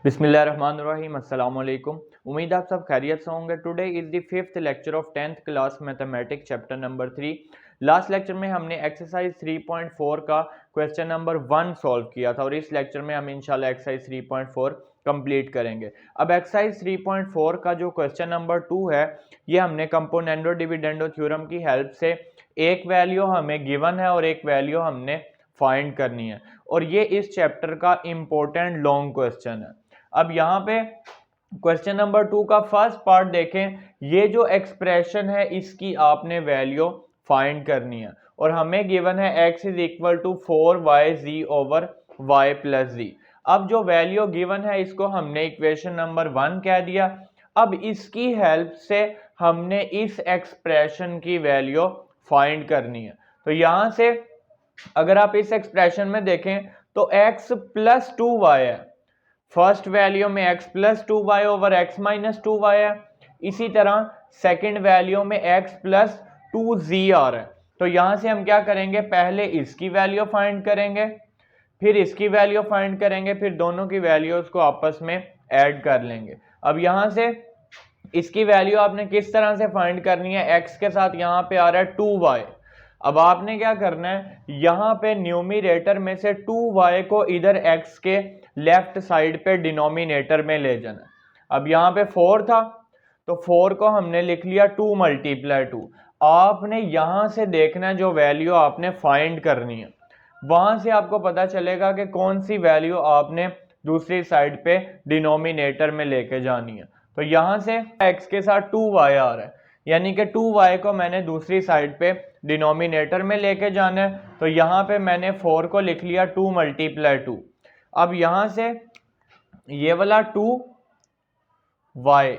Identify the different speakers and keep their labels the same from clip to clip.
Speaker 1: बिस्मिल्लाहिर्रहमानिर्रहीम अस्सलाम वालेकुम। उम्मीद आप सब खैरियत से होंगे। Today is the fifth lecture of 10th class mathematics chapter number 3। Last lecture में हमने एक्सरसाइज 3.4 का क्वेश्चन नंबर 1 सॉल्व किया था और इस लेक्चर में हम इंशाल्लाह एक्सरसाइज 3.4 कंप्लीट करेंगे। अब एक्सरसाइज 3.4 का जो क्वेश्चन नंबर 2 है, ये हमने कंपोनेंडो डिविडेंडो थ्योरम की हेल्प से एक वैल्यू हमें गिवन है और एक वैल्यू हमने फाइंड करनी है, और ये इस चैप्टर का इंपॉर्टेंट लॉन्ग क्वेश्चन है। अब यहाँ पे क्वेश्चन नंबर 2 का फर्स्ट पार्ट देखें। ये जो एक्सप्रेशन है इसकी आपने वैल्यू फाइंड करनी है और हमें गिवन है x is equal to 4yz over y plus z। अब जो वैल्यू गिवन है इसको हमने इक्वेशन नंबर 1 कह दिया। अब इसकी हेल्प से हमने इस एक्सप्रेशन की वैल्यू फाइंड करनी है। तो यहां से अगर आप इस एक्सप्रेशन में देखें तो x प्लस 2y है। फर्स्ट वैल्यू में x plus 2y over x minus 2y है। इसी तरह सेकंड वैल्यू में x प्लस 2z आ रहा है। तो यहां से हम क्या करेंगे, पहले इसकी वैल्यू फाइंड करेंगे, फिर इसकी वैल्यू फाइंड करेंगे, फिर दोनों की वैल्यूज को आपस में ऐड कर लेंगे। अब यहां से इसकी वैल्यू आपने किस तरह से फाइंड करनी है, x के साथ यहाँ पे आ रहा है 2y। अब आपने क्या करना है, यहाँ पे न्यूमरेटर में से 2y को इधर x के लेफ्ट साइड पे डिनोमिनेटर में ले जाना। अब यहाँ पे 4 था तो 4 को हमने लिख लिया 2 मल्टीप्लाई 2। आपने यहाँ से देखना जो वैल्यू आपने फाइंड करनी है, वहां से आपको पता चलेगा कि कौन सी वैल्यू आपने दूसरी साइड पे डिनोमिनेटर में लेके जानी है। तो यहां से x के साथ 2y आ रहा है, यानी कि 2y को मैंने दूसरी साइड पे डिनोमिनेटर में लेके जाना है। तो यहाँ पे मैंने 4 को लिख लिया 2 मल्टीप्लाई 2। अब यहां से ये वाला 2y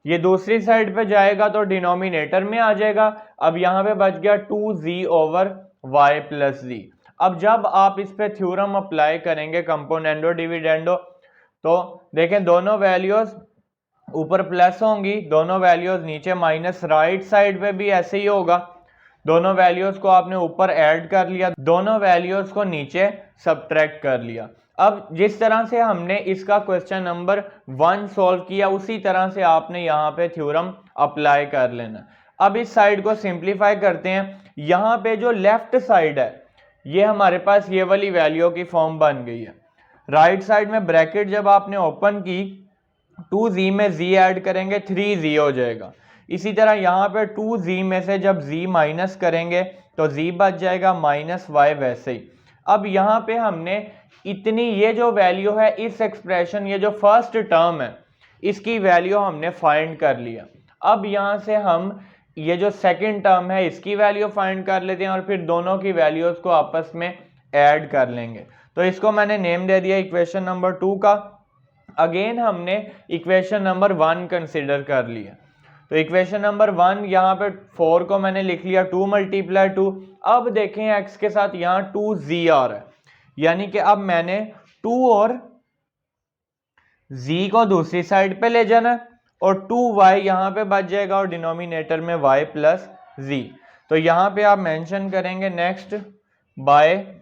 Speaker 1: ये दूसरी साइड पे जाएगा तो डिनोमिनेटर में आ जाएगा। अब यहाँ पे बच गया 2z over y plus z। अब जब आप इस पे थ्योरम अप्लाई करेंगे कंपोनेंडो डिविडेंडो, तो देखें दोनों वैल्यूज ऊपर प्लस होंगी, दोनों वैल्यूज नीचे माइनस। राइट साइड पे भी ऐसे ही होगा, दोनों वैल्यूज को आपने ऊपर ऐड कर लिया, दोनों वैल्यूज को नीचे सब्ट्रैक्ट कर लिया। अब जिस तरह से हमने इसका क्वेश्चन नंबर 1 सॉल्व किया उसी तरह से आपने यहाँ पे थ्योरम अप्लाई कर लेना। अब इस साइड को सिंप्लीफाई करते हैं। यहाँ पे जो लेफ्ट साइड है ये हमारे पास ये वाली वैल्यू की फॉर्म बन गई है। राइट साइड में ब्रैकेट जब आपने ओपन की, 2z में z ऐड करेंगे 3z हो जाएगा। इसी तरह यहाँ पे 2z में से जब z माइनस करेंगे तो z बच जाएगा माइनस y वैसे ही। अब यहाँ पे हमने इतनी ये जो वैल्यू है इस एक्सप्रेशन, ये जो फर्स्ट टर्म है इसकी वैल्यू हमने फाइंड कर लिया। अब यहाँ से हम ये जो सेकंड टर्म है इसकी वैल्यू फाइंड कर लेते हैं और फिर दोनों की वैल्यूज को आपस में ऐड कर लेंगे। तो इसको मैंने नेम दे दिया इक्वेशन नंबर 2 का। अगेन हमने इक्वेशन नंबर 1 कंसिडर कर लिया। तो इक्वेशन नंबर 1 यहाँ पे 4 को मैंने लिख लिया 2 मल्टीप्लाई 2। अब देखें x के साथ यहाँ 2z आ रहा है, यानी कि अब मैंने 2 और z को दूसरी साइड पे ले जाना और 2y यहाँ पे बच जाएगा और डिनोमिनेटर में y प्लस z। तो यहाँ पे आप मेंशन करेंगे next bye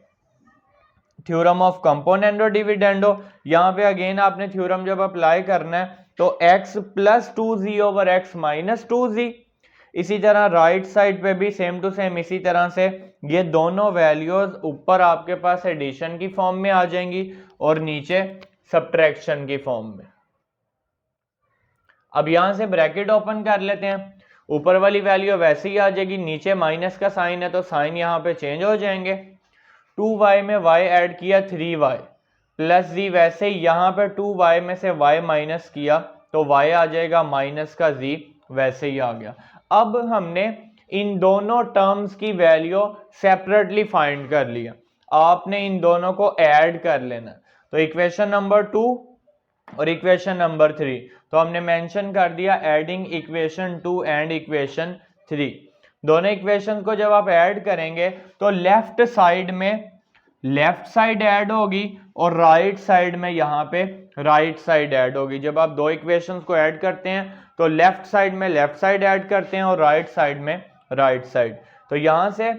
Speaker 1: theorem of componendo dividendo. यहाँ पे अगेन आपने थ्योरम जब अप्लाई करना है तो x plus 2z over x minus 2z। इसी तरह राइट साइड पे भी सेम टू सेम इसी तरह से ये दोनों वैल्यूज ऊपर आपके पास एडिशन की फॉर्म में आ जाएंगी और नीचे सब्ट्रैक्शन की फॉर्म में। अब यहां से ब्रैकेट ओपन कर लेते हैं, ऊपर वाली वैल्यू वैसे ही आ जाएगी, नीचे माइनस का साइन है तो साइन यहाँ पे चेंज हो जाएंगे। 2y में y ऐड किया 3y प्लस z, वैसे ही यहाँ पे 2y में से y माइनस किया तो y आ जाएगा माइनस का z, वैसे ही आ गया। अब हमने इन दोनों टर्म्स की वैल्यू सेपरेटली फाइंड कर लिया, आपने इन दोनों को ऐड कर लेना। तो इक्वेशन नंबर 2 और इक्वेशन नंबर 3, तो हमने मेंशन कर दिया एडिंग इक्वेशन 2 एंड इक्वेशन 3। दोनों इक्वेशन को जब आप ऐड करेंगे तो लेफ्ट साइड में लेफ्ट साइड ऐड होगी और राइट साइड में यहाँ पे राइट साइड ऐड होगी। जब आप दो इक्वेशंस को ऐड करते हैं तो लेफ्ट साइड में लेफ्ट साइड ऐड करते हैं और राइट साइड में राइट साइड। तो यहाँ से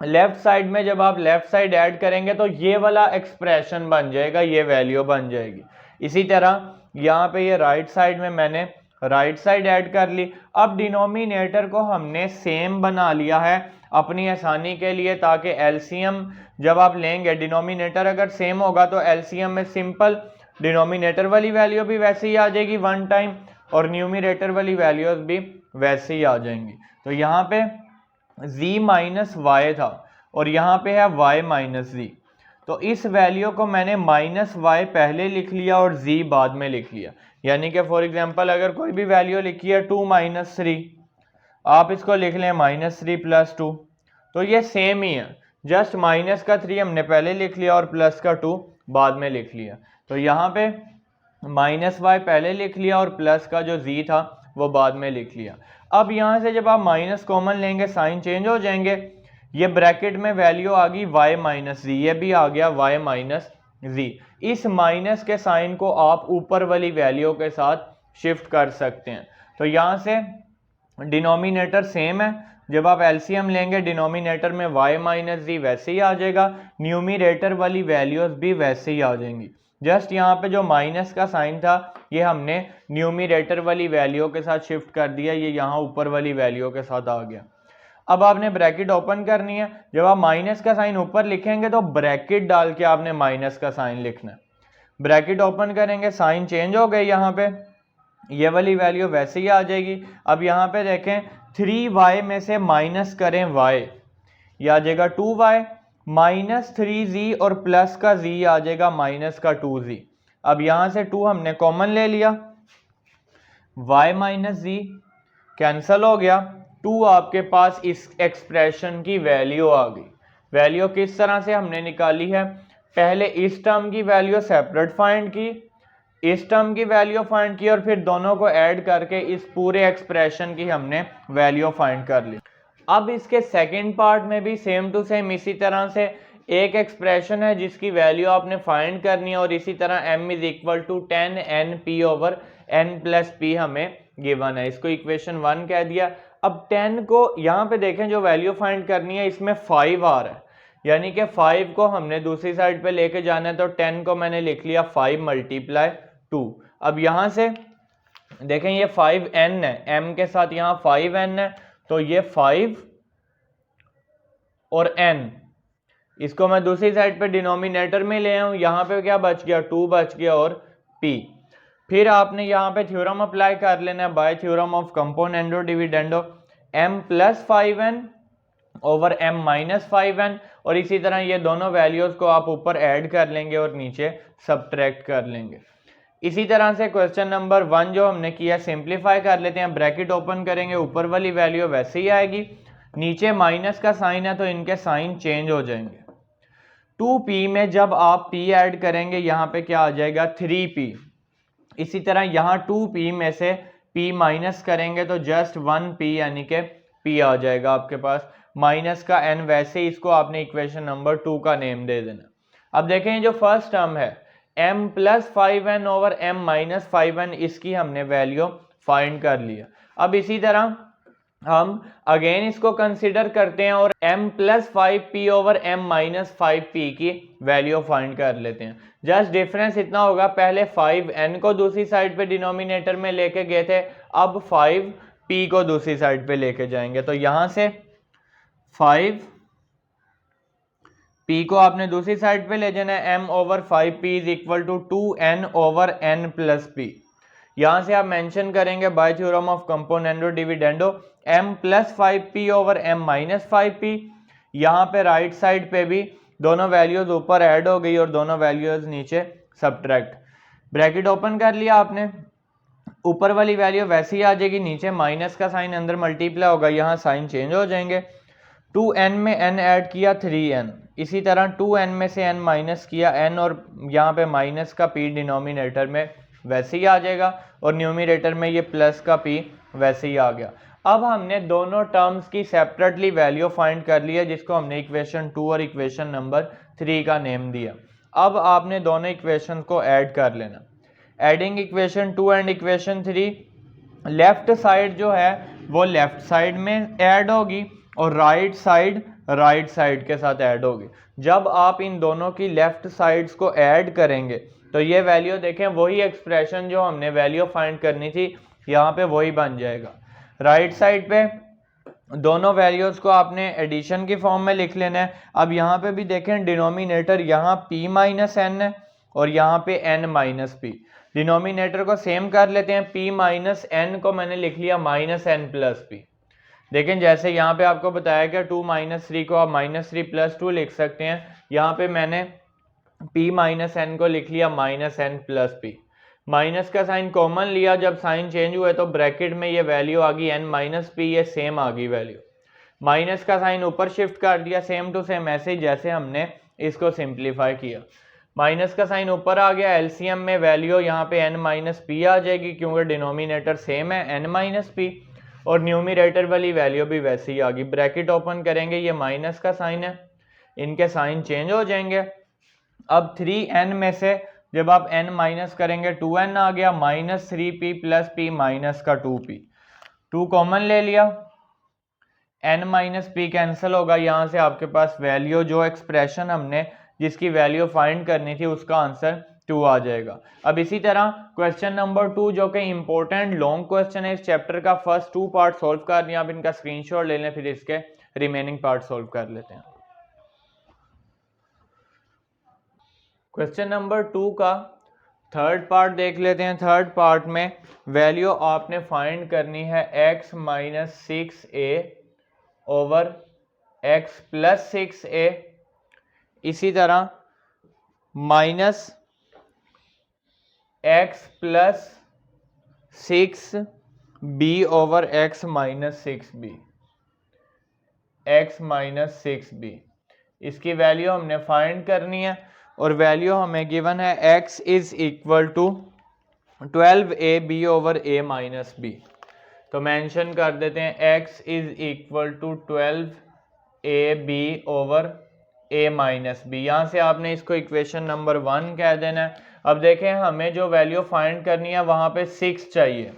Speaker 1: लेफ्ट साइड में जब आप लेफ्ट साइड ऐड करेंगे तो ये वाला एक्सप्रेशन बन जाएगा, ये वैल्यू बन जाएगी। इसी तरह यहाँ पे ये राइट साइड में मैंने राइट साइड ऐड कर ली। अब डिनोमिनेटर को हमने सेम बना लिया है अपनी आसानी के लिए, ताकि एलसीएम जब आप लेंगे, डिनोमिनेटर अगर सेम होगा तो एलसीएम में सिंपल डिनोमिनेटर वाली वैल्यू भी वैसे ही आ जाएगी वन टाइम, और न्यूमिनेटर वाली वैल्यूज भी वैसे ही आ जाएंगी। तो यहाँ पे z माइनस वाई था और यहाँ पे है y माइनस z, तो इस वैल्यू को मैंने माइनस वाई पहले लिख लिया और z बाद में लिख लिया। यानी कि फॉर एग्जांपल अगर कोई भी वैल्यू लिखी है 2 माइनस 3, आप इसको लिख लें माइनस 3 प्लस 2, तो ये सेम ही है, जस्ट माइनस का 3 हमने पहले लिख लिया और प्लस का 2 बाद में लिख लिया। तो यहाँ पे माइनस वाई पहले लिख लिया और प्लस का जो z था वो बाद में लिख लिया। अब यहाँ से जब आप माइनस कॉमन लेंगे साइन चेंज हो जाएंगे, ये ब्रैकेट में वैल्यू आ गई y माइनस z, ये भी आ गया y माइनस z। इस माइनस के साइन को आप ऊपर वाली वैल्यू के साथ शिफ्ट कर सकते हैं। तो यहाँ से डिनोमिनेटर सेम है, जब आप एलसीएम लेंगे डिनोमिनेटर में y माइनस z वैसे ही आ जाएगा, न्यूमिनेटर वाली वैल्यूज भी वैसे ही आ जाएंगी। जस्ट यहाँ पे जो माइनस का साइन था ये हमने न्यूमिनेटर वाली वैल्यू के साथ शिफ्ट कर दिया, ये यहाँ ऊपर वाली वैल्यू के साथ आ गया। अब आपने ब्रैकेट ओपन करनी है, जब आप माइनस का साइन ऊपर लिखेंगे तो ब्रैकेट डाल के आपने माइनस का साइन लिखना है। ब्रैकेट ओपन करेंगे, साइन चेंज हो गए, यहाँ पे ये वाली वैल्यू वैसे ही आ जाएगी। अब यहाँ पे देखें 3y में से माइनस करें y, ये आ जाएगा 2y, माइनस 3z और प्लस का z आ जाएगा माइनस का 2z। अब यहाँ से 2 हमने कॉमन ले लिया, y माइनस z कैंसल हो गया, 2 आपके पास इस एक्सप्रेशन की वैल्यू आ गई। वैल्यू किस तरह से हमने निकाली है, पहले इस टर्म की वैल्यू सेपरेट फाइंड की, इस टर्म की वैल्यू फाइंड की और फिर दोनों को ऐड करके इस पूरे एक्सप्रेशन की हमने वैल्यू फाइंड कर ली। अब इसके सेकंड पार्ट में भी सेम टू सेम इसी तरह से एक एक्सप्रेशन है जिसकी वैल्यू आपने फाइंड करनी है, और इसी तरह m is equal to 10np over n plus p हमें गिवन है, इसको इक्वेशन 1 कह दिया। अब 10 को यहाँ पे देखें जो वैल्यू फाइंड करनी है इसमें 5 आ रहा है, यानी कि 5 को हमने दूसरी साइड पे लेके जाना है, तो 10 को मैंने लिख लिया 5 मल्टीप्लाई 2। अब यहाँ से देखें ये 5n है, m के साथ यहाँ 5n है, तो ये 5 और n, इसको मैं दूसरी साइड पे डिनोमिनेटर में ले आऊं, यहाँ पे क्या बच गया 2 बच गया और p। फिर आपने यहाँ पे थ्योरम अप्लाई कर लेना है bye theorem of componendo dividendo, m plus 5n over m minus 5n, और इसी तरह ये दोनों वैल्यूज को आप ऊपर ऐड कर लेंगे और नीचे सब्ट्रैक्ट कर लेंगे। इसी तरह से क्वेश्चन नंबर 1 जो हमने किया सिंप्लीफाई कर लेते हैं, ब्रैकेट ओपन करेंगे, ऊपर वाली वैल्यू वैसे ही आएगी, नीचे माइनस का साइन है तो इनके साइन चेंज हो जाएंगे। 2p में जब आप p ऐड करेंगे यहाँ पे क्या आ जाएगा 3p, इसी तरह यहाँ 2p में से p माइनस करेंगे तो जस्ट 1p यानी कि p आ जाएगा आपके पास, माइनस का n, वैसे इसको आपने इक्वेशन नंबर 2 का नेम दे देना। अब देखें जो फर्स्ट टर्म है m plus 5n over m minus 5n, इसकी हमने वैल्यू फाइंड कर लिया। अब इसी तरह हम अगेन इसको कंसिडर करते हैं और m plus 5p over m minus 5p की वैल्यू फाइंड कर लेते हैं। जस्ट डिफरेंस इतना होगा, पहले 5n को दूसरी साइड पे डिनोमिनेटर में लेके गए थे, अब 5p को दूसरी साइड पे लेके जाएंगे, तो यहां से 5p को आपने दूसरी साइड पे ले जाना है, m over 5p is equal to 2n over n plus p। यहां से आप मेंशन करेंगे by theorem of componendo dividendo m plus 5p over m minus 5p। यहाँ पे राइट साइड पे भी दोनों वैल्यूज ऊपर ऐड हो गई और दोनों वैल्यूज नीचे सब्ट्रैक्ट। ब्रैकेट ओपन कर लिया आपने, ऊपर वाली वैल्यू वैसे ही आ जाएगी, नीचे माइनस का साइन अंदर मल्टीप्लाई होगा, यहाँ साइन चेंज हो जाएंगे। 2n में n ऐड किया 3n, इसी तरह 2n में से n माइनस किया n, और यहाँ पे माइनस का p डिनोमिनेटर में वैसे ही आ जाएगा और न्यूमिनेटर में ये प्लस का p वैसे ही आ गया। अब हमने दोनों टर्म्स की सेपरेटली वैल्यू फाइंड कर लिया, जिसको हमने इक्वेशन 2 और इक्वेशन नंबर 3 का नेम दिया। अब आपने दोनों इक्वेशन को ऐड कर लेना। Adding equation 2 and equation 3, left side जो है वो लेफ्ट साइड में ऐड होगी और राइट साइड राइट साइड के साथ ऐड होगी। जब आप इन दोनों की लेफ्ट साइड्स को ऐड करेंगे तो ये वैल्यू देखें, वही एक्सप्रेशन जो हमने वैल्यू फाइंड करनी थी यहाँ पे वही बन जाएगा। राइट साइड पे दोनों वैल्यूज को आपने एडिशन की फॉर्म में लिख लेना है। अब यहाँ पे भी देखें डिनोमिनेटर यहाँ p माइनस एन है और यहाँ पे n माइनस पी। डिनोमिनेटर को सेम कर लेते हैं, p माइनस एन को मैंने लिख लिया माइनस एन प्लस पी। देखें जैसे यहाँ पे आपको बताया गया 2 माइनस 3 को आप माइनस 3 प्लस 2 लिख सकते हैं, यहाँ पे मैंने p माइनस एन को लिख लिया minus N plus P. Minus का साइन कॉमन लिया, जब साइन चेंज हुए तो ब्रैकेट में ये वैल्यू आ गई n माइनस पी, ये सेम आ गई वैल्यू। माइनस का साइन ऊपर शिफ्ट कर दिया, सेम टू सेम ऐसे जैसे हमने इसको सिंप्लीफाई किया। माइनस का साइन ऊपर आ गया, एलसीएम में वैल्यू यहाँ पे n माइनस पी आ जाएगी क्योंकि डिनोमिनेटर सेम है n माइनस पी, और न्यूमिनेटर वाली वैल्यू भी वैसे ही आ गई। ब्रैकेट ओपन करेंगे, ये माइनस का साइन है, इनके साइन चेंज हो जाएंगे। अब 3n में से जब आप n माइनस करेंगे 2n आ गया, minus 3p plus p minus का 2p, 2 कॉमन ले लिया, n माइनस p कैंसिल होगा, यहाँ से आपके पास वैल्यू जो एक्सप्रेशन हमने जिसकी वैल्यू फाइंड करनी थी उसका आंसर 2 आ जाएगा। अब इसी तरह क्वेश्चन नंबर 2 जो कि इंपॉर्टेंट लॉन्ग क्वेश्चन है इस चैप्टर का, फर्स्ट 2 पार्ट सोल्व कर दिया, आप इनका स्क्रीनशॉट ले लें, फिर इसके रिमेनिंग पार्ट सोल्व कर लेते हैं। क्वेश्चन नंबर 2 का थर्ड पार्ट देख लेते हैं। थर्ड पार्ट में वैल्यू आपने फाइंड करनी है x minus 6a over x plus 6a, इसी तरह minus x plus 6b over x minus 6b, x minus 6b, इसकी वैल्यू हमने फाइंड करनी है और वैल्यू हमें गिवन है x is equal to 12ab over a minus b। तो मेंशन कर देते हैं x is equal to 12ab over a minus b। यहाँ से आपने इसको इक्वेशन नंबर 1 कह देना है। अब देखें हमें जो वैल्यू फाइंड करनी है वहाँ पे 6 चाहिए,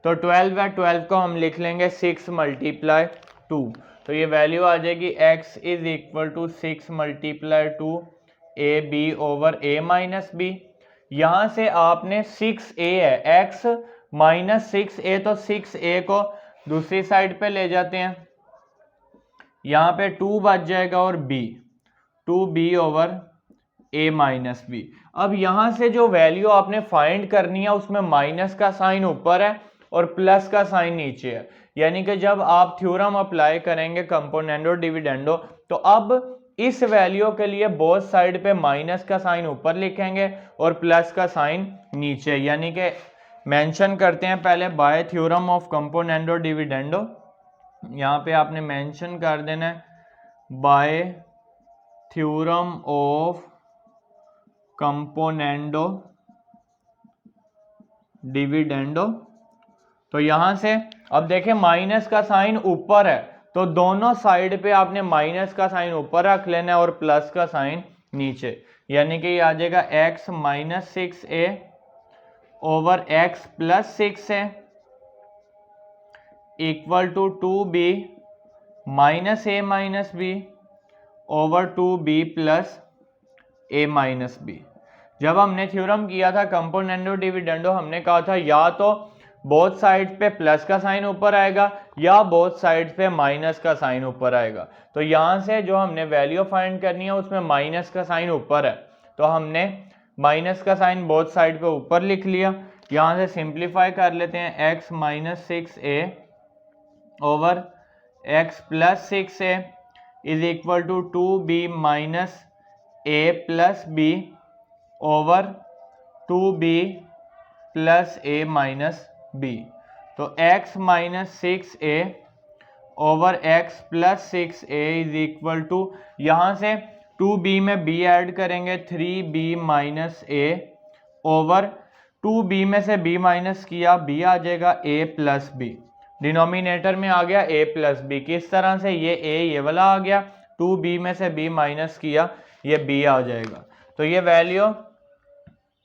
Speaker 1: तो 12 है, 12 को हम लिख लेंगे 6 मल्टीप्लाई 2, तो ये वैल्यू आ जाएगी x is equal to 6 multiply 2 A B over A minus B. यहाँ से आपने 6a है, x माइनस 6a, तो 6a को दूसरी साइड पे ले जाते हैं, यहाँ पे 2 बच जाएगा और b 2b over a minus B. अब यहाँ से जो वैल्यू आपने फाइंड करनी है उसमें माइनस का साइन ऊपर है और प्लस का साइन नीचे है, यानी कि जब आप थ्योरम अप्लाई करेंगे कंपोनेंडो डिविडेंडो तो अब इस वैल्यू के लिए बोथ साइड पे माइनस का साइन ऊपर लिखेंगे और प्लस का साइन नीचे, यानी कि मेंशन करते हैं पहले bye theorem of componendo dividendo. यहाँ पे आपने मेंशन कर देना है bye theorem of componendo dividendo. तो यहां से अब देखें माइनस का साइन ऊपर है तो दोनों साइड पे आपने माइनस का साइन ऊपर रख लेना है और प्लस का साइन नीचे, यानी कि ये आ जाएगा x minus 6a over x plus 6a equal to 2b minus a minus b over 2b plus a minus b। जब हमने थ्योरम किया था कंपोनेंडो डिविडेंडो हमने कहा था या तो बोथ साइड पे प्लस का साइन ऊपर आएगा या बोथ साइड पे माइनस का साइन ऊपर आएगा। तो यहाँ से जो हमने वैल्यू फाइंड करनी है उसमें माइनस का साइन ऊपर है तो हमने माइनस का साइन बोथ साइड पे ऊपर लिख लिया। यहाँ से सिंप्लीफाई कर लेते हैं x minus 6a over x plus 6a is equal to 2b minus a plus b over 2b plus a minus b। तो x minus 6a over x plus 6a is equal to, यहाँ से 2b में b add करेंगे 3b minus a over 2b में से b minus किया b आ जाएगा a plus b, denominator में आ गया a प्लस b। किस तरह से ये a ये वाला आ गया, 2b में से b माइनस किया ये b आ जाएगा। तो ये वैल्यू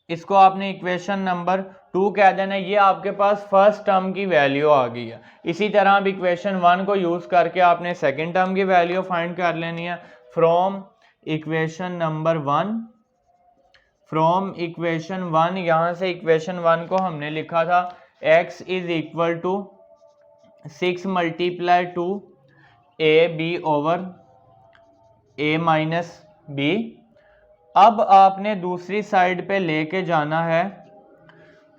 Speaker 1: इसको आपने इक्वेशन नंबर 2 कह देना। ये आपके पास फर्स्ट टर्म की वैल्यू आ गई है। इसी तरह अब इक्वेशन 1 को यूज करके आपने सेकंड टर्म की वैल्यू फाइंड कर लेनी है। From equation number 1, from equation 1, यहां से इक्वेशन 1 को हमने लिखा था x is equal to 6 multiply two A B over A minus B. अब आपने दूसरी साइड पे लेके जाना है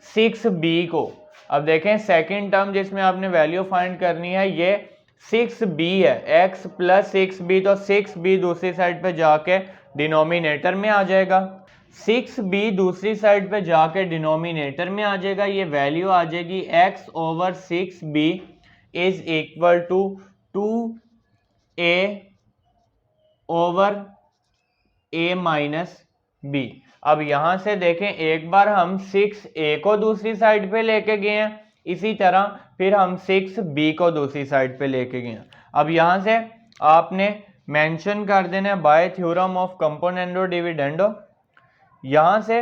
Speaker 1: 6b को। अब देखें सेकंड टर्म जिसमें आपने वैल्यू फाइंड करनी है ये 6b है, x प्लस 6b, तो 6b दूसरी साइड पे जाके डिनोमिनेटर में आ जाएगा। 6b दूसरी साइड पे जाके डिनोमिनेटर में आ जाएगा, ये वैल्यू आ जाएगी x over 6b is equal to 2a over a minus b। अब यहां से देखें एक बार हम 6a को दूसरी साइड पे लेके गए हैं, इसी तरह फिर हम 6b को दूसरी साइड पे लेके गए हैं। अब यहां से आपने मेंशन कर देना है bye theorem of componendo dividendo. यहां से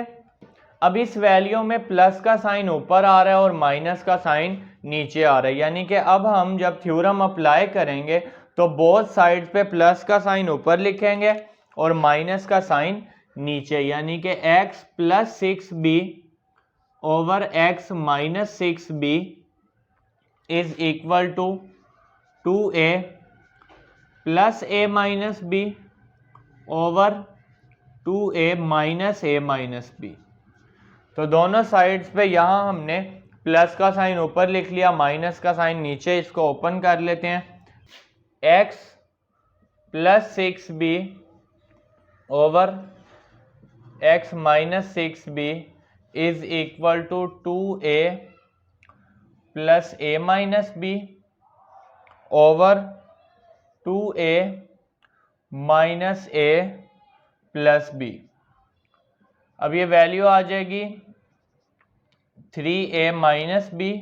Speaker 1: अब इस वैल्यू में प्लस का साइन ऊपर आ रहा है और माइनस का साइन नीचे आ रहा है, यानी कि अब हम जब थ्योरम अप्लाई करेंगे तो बोथ साइड्स पे प्लस का साइन ऊपर लिखेंगे और माइनस का साइन नीचे, यानी कि x plus 6b over x minus 6b is equal to 2a plus a minus b over 2a minus a minus b। तो दोनों साइड्स पे यहां हमने प्लस का साइन ऊपर लिख लिया, माइनस का साइन नीचे। इसको ओपन कर लेते हैं। x plus 6b over x minus 6b is equal to 2a plus a minus b over 2a minus a plus b। अब ये वैल्यू आ जाएगी 3a minus b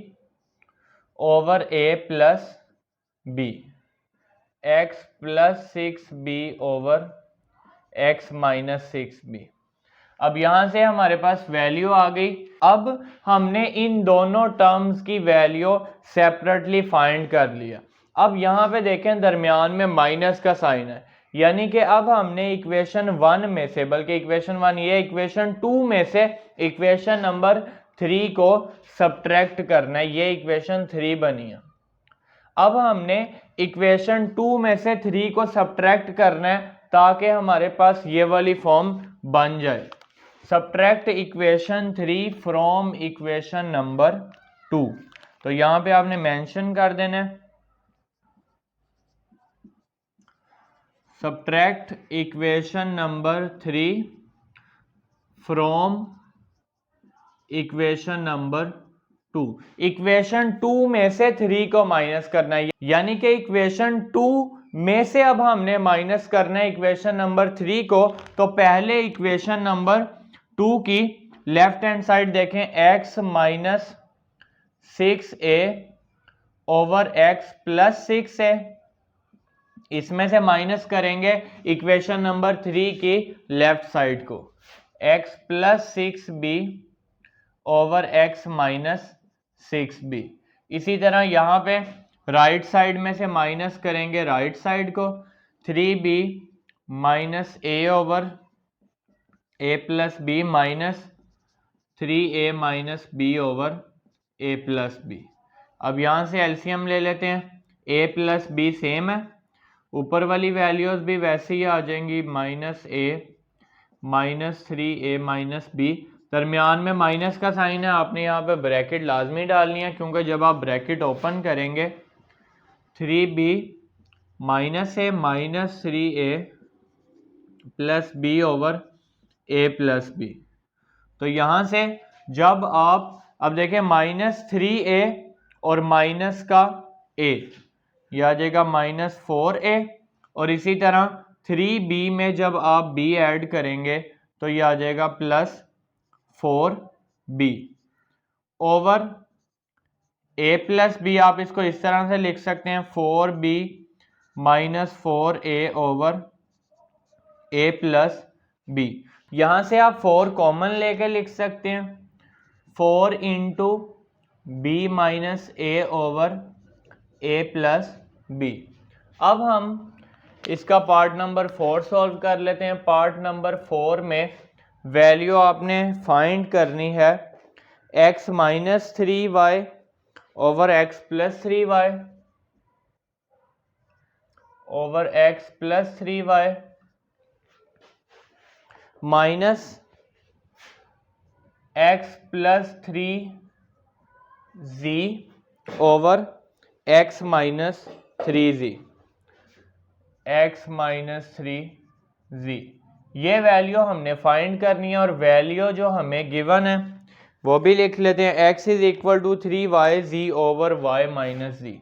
Speaker 1: over a plus b, x plus 6b over x minus 6b। अब यहां से हमारे पास value आ गई। अब हमने इन दोनों टर्म्स की वैल्यू सेपरेटली फाइंड कर लिया। अब यहां पे देखें दरमियान में माइनस का साइन है, यानी कि अब हमने इक्वेशन 1 में से, बल्कि इक्वेशन 1 ये इक्वेशन 2 में से इक्वेशन नंबर 3 को सब्ट्रैक्ट करना है। ये इक्वेशन 3 बनी है। अब हमने इक्वेशन 2 में से 3 को सब्ट्रैक्ट करना है ताकि हमारे पास ये वाली फॉर्म बन जाए। Subtract equation 3 from equation number 2। तो यहां पे आपने मेंशन कर देना है subtract equation number 3 from equation number 2। Equation 2 में से 3 को माइनस करना है, यानी कि इक्वेशन 2 में से अब हमने माइनस करना है इक्वेशन नंबर 3 को। तो पहले इक्वेशन नंबर 2 की लेफ्ट हैंड साइड देखें, x minus 6a over x plus 6a, इसमें से माइनस करेंगे इक्वेशन नंबर 3 की लेफ्ट साइड को, x plus 6b over x minus 6b। इसी तरह यहां पे राइट साइड में से माइनस करेंगे राइट साइड को, 3b minus a over a plus b minus 3a minus b over a plus b। अब यहां से एलसीएम ले लेते हैं, a प्लस b सेम है, ऊपर वाली वैल्यूज भी वैसे ही आ जाएंगी, minus a minus 3a minus b। दरमियान में माइनस का साइन है, आपने यहाँ पे ब्रैकेट लाजमी डालनी है, क्योंकि जब आप ब्रैकेट ओपन करेंगे 3b minus a minus 3a plus b over a plus b। तो यहाँ से जब आप अब देखें माइनस 3a और माइनस का a, यह आ जाएगा माइनस 4a, और इसी तरह 3b में जब आप b ऐड करेंगे तो यह आ जाएगा plus 4b over a plus b। आप इसको इस तरह से लिख सकते हैं 4b minus 4a over a plus b। यहाँ से आप 4 कॉमन लेके लिख सकते हैं, 4 इंटू बी माइनस ए ओवर ए प्लस बी। अब हम इसका पार्ट नंबर 4 सॉल्व कर लेते हैं। पार्ट नंबर 4 में वैल्यू आपने फाइंड करनी है x minus 3y over x plus 3y over x plus 3y minus x plus 3z over x minus 3z, x minus 3z। ये वैल्यू हमने फाइंड करनी है और वैल्यू जो हमें गिवन है वो भी लिख लेते हैं। x is equal to 3yz over y minus z,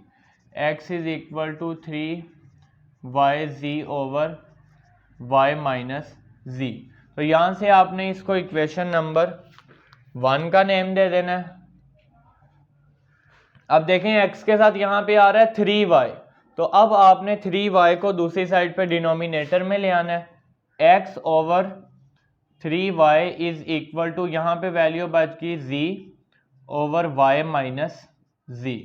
Speaker 1: x is equal to 3yz over y minus z। तो यहाँ से आपने इसको इक्वेशन नंबर 1 का नेम दे देना है। अब देखें x के साथ यहाँ पे आ रहा है 3y, तो अब आपने 3y को दूसरी साइड पे डिनोमिनेटर में ले आना है। x over 3y is equal to, यहाँ पे वैल्यू बच गई z over y minus z।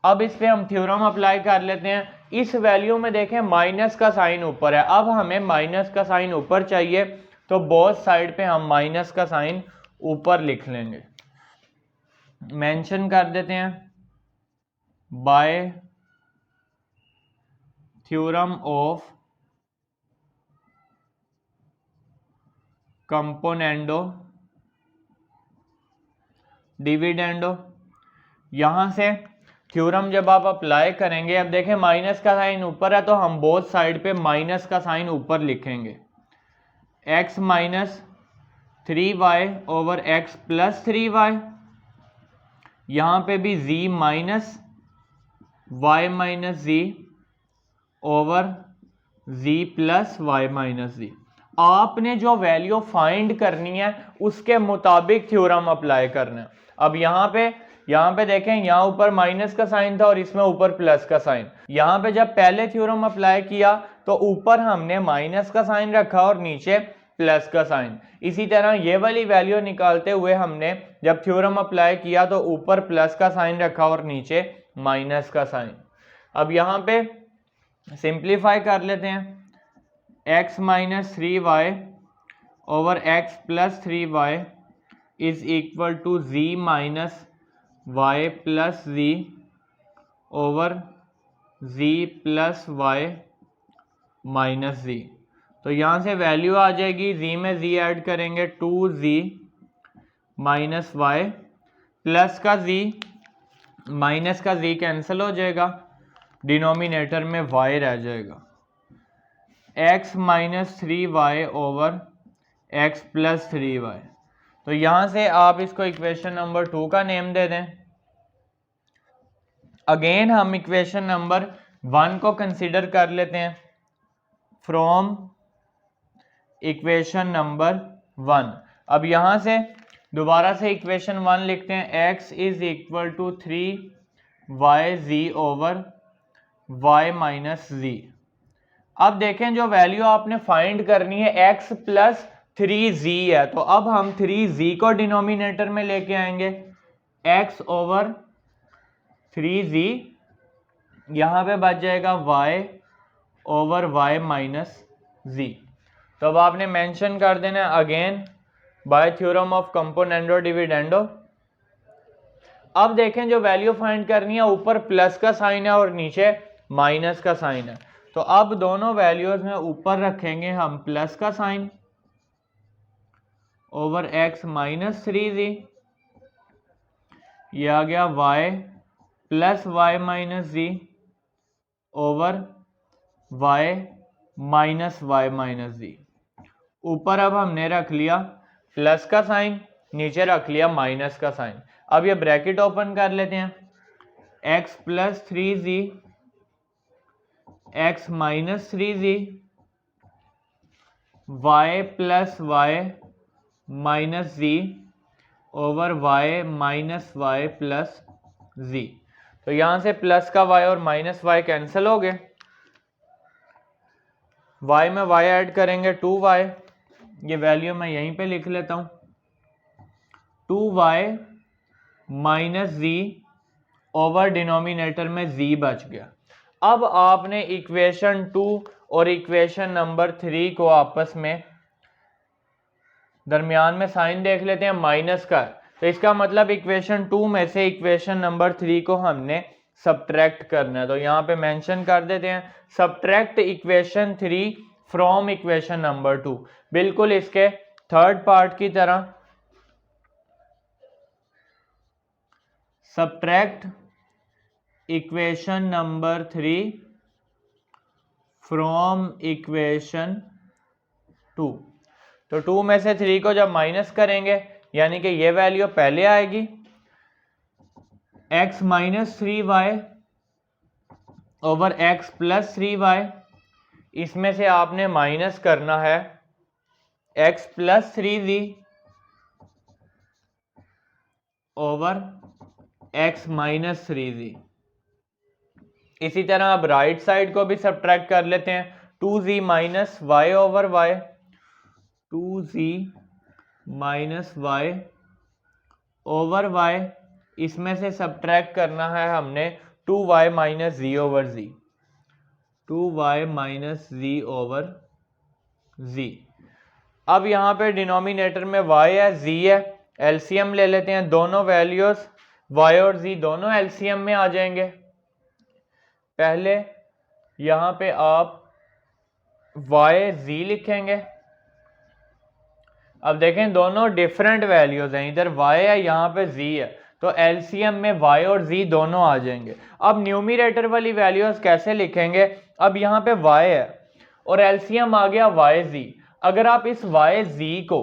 Speaker 1: अब इस पे हम थ्योरम अप्लाई कर लेते हैं। इस वैल्यू में देखें माइनस का साइन ऊपर है, अब हमें माइनस का साइन ऊपर चाहिए, तो बोथ साइड पे हम माइनस का साइन ऊपर लिख लेंगे। मेंशन कर देते हैं bye theorem of componendo dividendo. यहां से थ्योरम जब आप अप्लाई करेंगे, अब देखें माइनस का साइन ऊपर है तो हम बोथ साइड पे माइनस का साइन ऊपर लिखेंगे। x minus 3y over x plus 3y, यहाँ पे भी z minus y minus z over z plus y minus z। आपने जो वैल्यू फाइंड करनी है उसके मुताबिक थ्योरम अप्लाई करना है। अब यहाँ पे देखें, यहाँ ऊपर माइनस का साइन था और इसमें ऊपर प्लस का साइन। यहाँ पे जब पहले थ्योरम अप्लाई किया तो ऊपर हमने माइनस का साइन रखा और नीचे प्लस का साइन। इसी तरह ये वाली वैल्यू निकालते हुए हमने जब थ्योरम अप्लाई किया तो ऊपर प्लस का साइन रखा और नीचे माइनस का साइन। अब यहाँ पे सिंप्लीफाई कर लेते हैं। x minus 3y over x plus 3y is equal to z minus y plus z over z plus y minus z। तो यहाँ से वैल्यू आ जाएगी, z में z ऐड करेंगे 2z माइनस y, प्लस का z माइनस का z cancel हो जाएगा, डिनोमिनेटर में y रह जाएगा। x minus 3y over x plus 3y। तो यहाँ से आप इसको इक्वेशन नंबर 2 का नेम दे दें। अगेन हम इक्वेशन नंबर 1 को कंसीडर कर लेते हैं फ्रॉम इक्वेशन नंबर 1। अब यहाँ से दोबारा से इक्वेशन 1 लिखते हैं। x is equal to 3yz over y minus z। अब देखें जो वैल्यू आपने फाइंड करनी है x प्लस 3z है, तो अब हम 3z को डिनोमिनेटर में लेके आएंगे। x ओवर 3z, यहाँ पे बच जाएगा y over y minus z। तो अब आपने मेंशन कर देना again bye theorem of componendo dividendo. अब देखें जो वैल्यू फाइंड करनी है, ऊपर प्लस का साइन है और नीचे माइनस का साइन है, तो अब दोनों वैल्यूज में ऊपर रखेंगे हम प्लस का sine over x minus 3z, ये आ गया y plus y minus z over y minus y minus z। ऊपर अब हमने रख लिया प्लस का साइन, नीचे रख लिया माइनस का साइन। अब ये ब्रैकेट ओपन कर लेते हैं। x plus 3z x minus 3z y plus y minus z over y minus y plus z। तो यहां से प्लस का y और माइनस y कैंसिल हो गए। y में y ऐड करेंगे 2y, ये वैल्यू मैं यहीं पे लिख लेता हूँ, 2y माइनस जी ओवर डिनोमिनेटर में z बच गया। अब आपने इक्वेशन 2 और इक्वेशन नंबर 3 को आपस में दरमियान में साइन देख लेते हैं माइनस का, तो इसका मतलब इक्वेशन 2 में से इक्वेशन नंबर 3 को हमने सब्ट्रैक्ट करना है। तो यहाँ पे मेंशन कर देते हैं subtract equation 3 from equation number 2, बिल्कुल इसके थर्ड पार्ट की तरह। Subtract equation number 3 from equation 2। तो 2 में से 3 को जब माइनस करेंगे यानी कि ये वैल्यू पहले आएगी, x minus 3y over x plus 3y, इसमें से आपने माइनस करना है x plus 3z over x minus 3z। इसी तरह अब राइट साइड को भी सब्ट्रैक्ट कर लेते हैं, 2z minus Y over Y, 2z minus Y over Y, इसमें से सब्ट्रैक्ट करना है हमने 2y minus z over z, 2y minus z over z। अब यहाँ पे डिनोमिनेटर में y है, z है, एलसीएम ले लेते हैं, दोनों वैल्यूज y और z दोनों एलसीएम में आ जाएंगे। पहले यहाँ पे आप y z लिखेंगे। अब देखें दोनों डिफरेंट वैल्यूज हैं, इधर y है यहाँ पे z है, तो एलसीएम में y और z दोनों आ जाएंगे। अब न्यूमरेटर वाली वैल्यूज कैसे लिखेंगे, अब यहाँ पे y है और एलसीएम आ गया yz। अगर आप इस yz को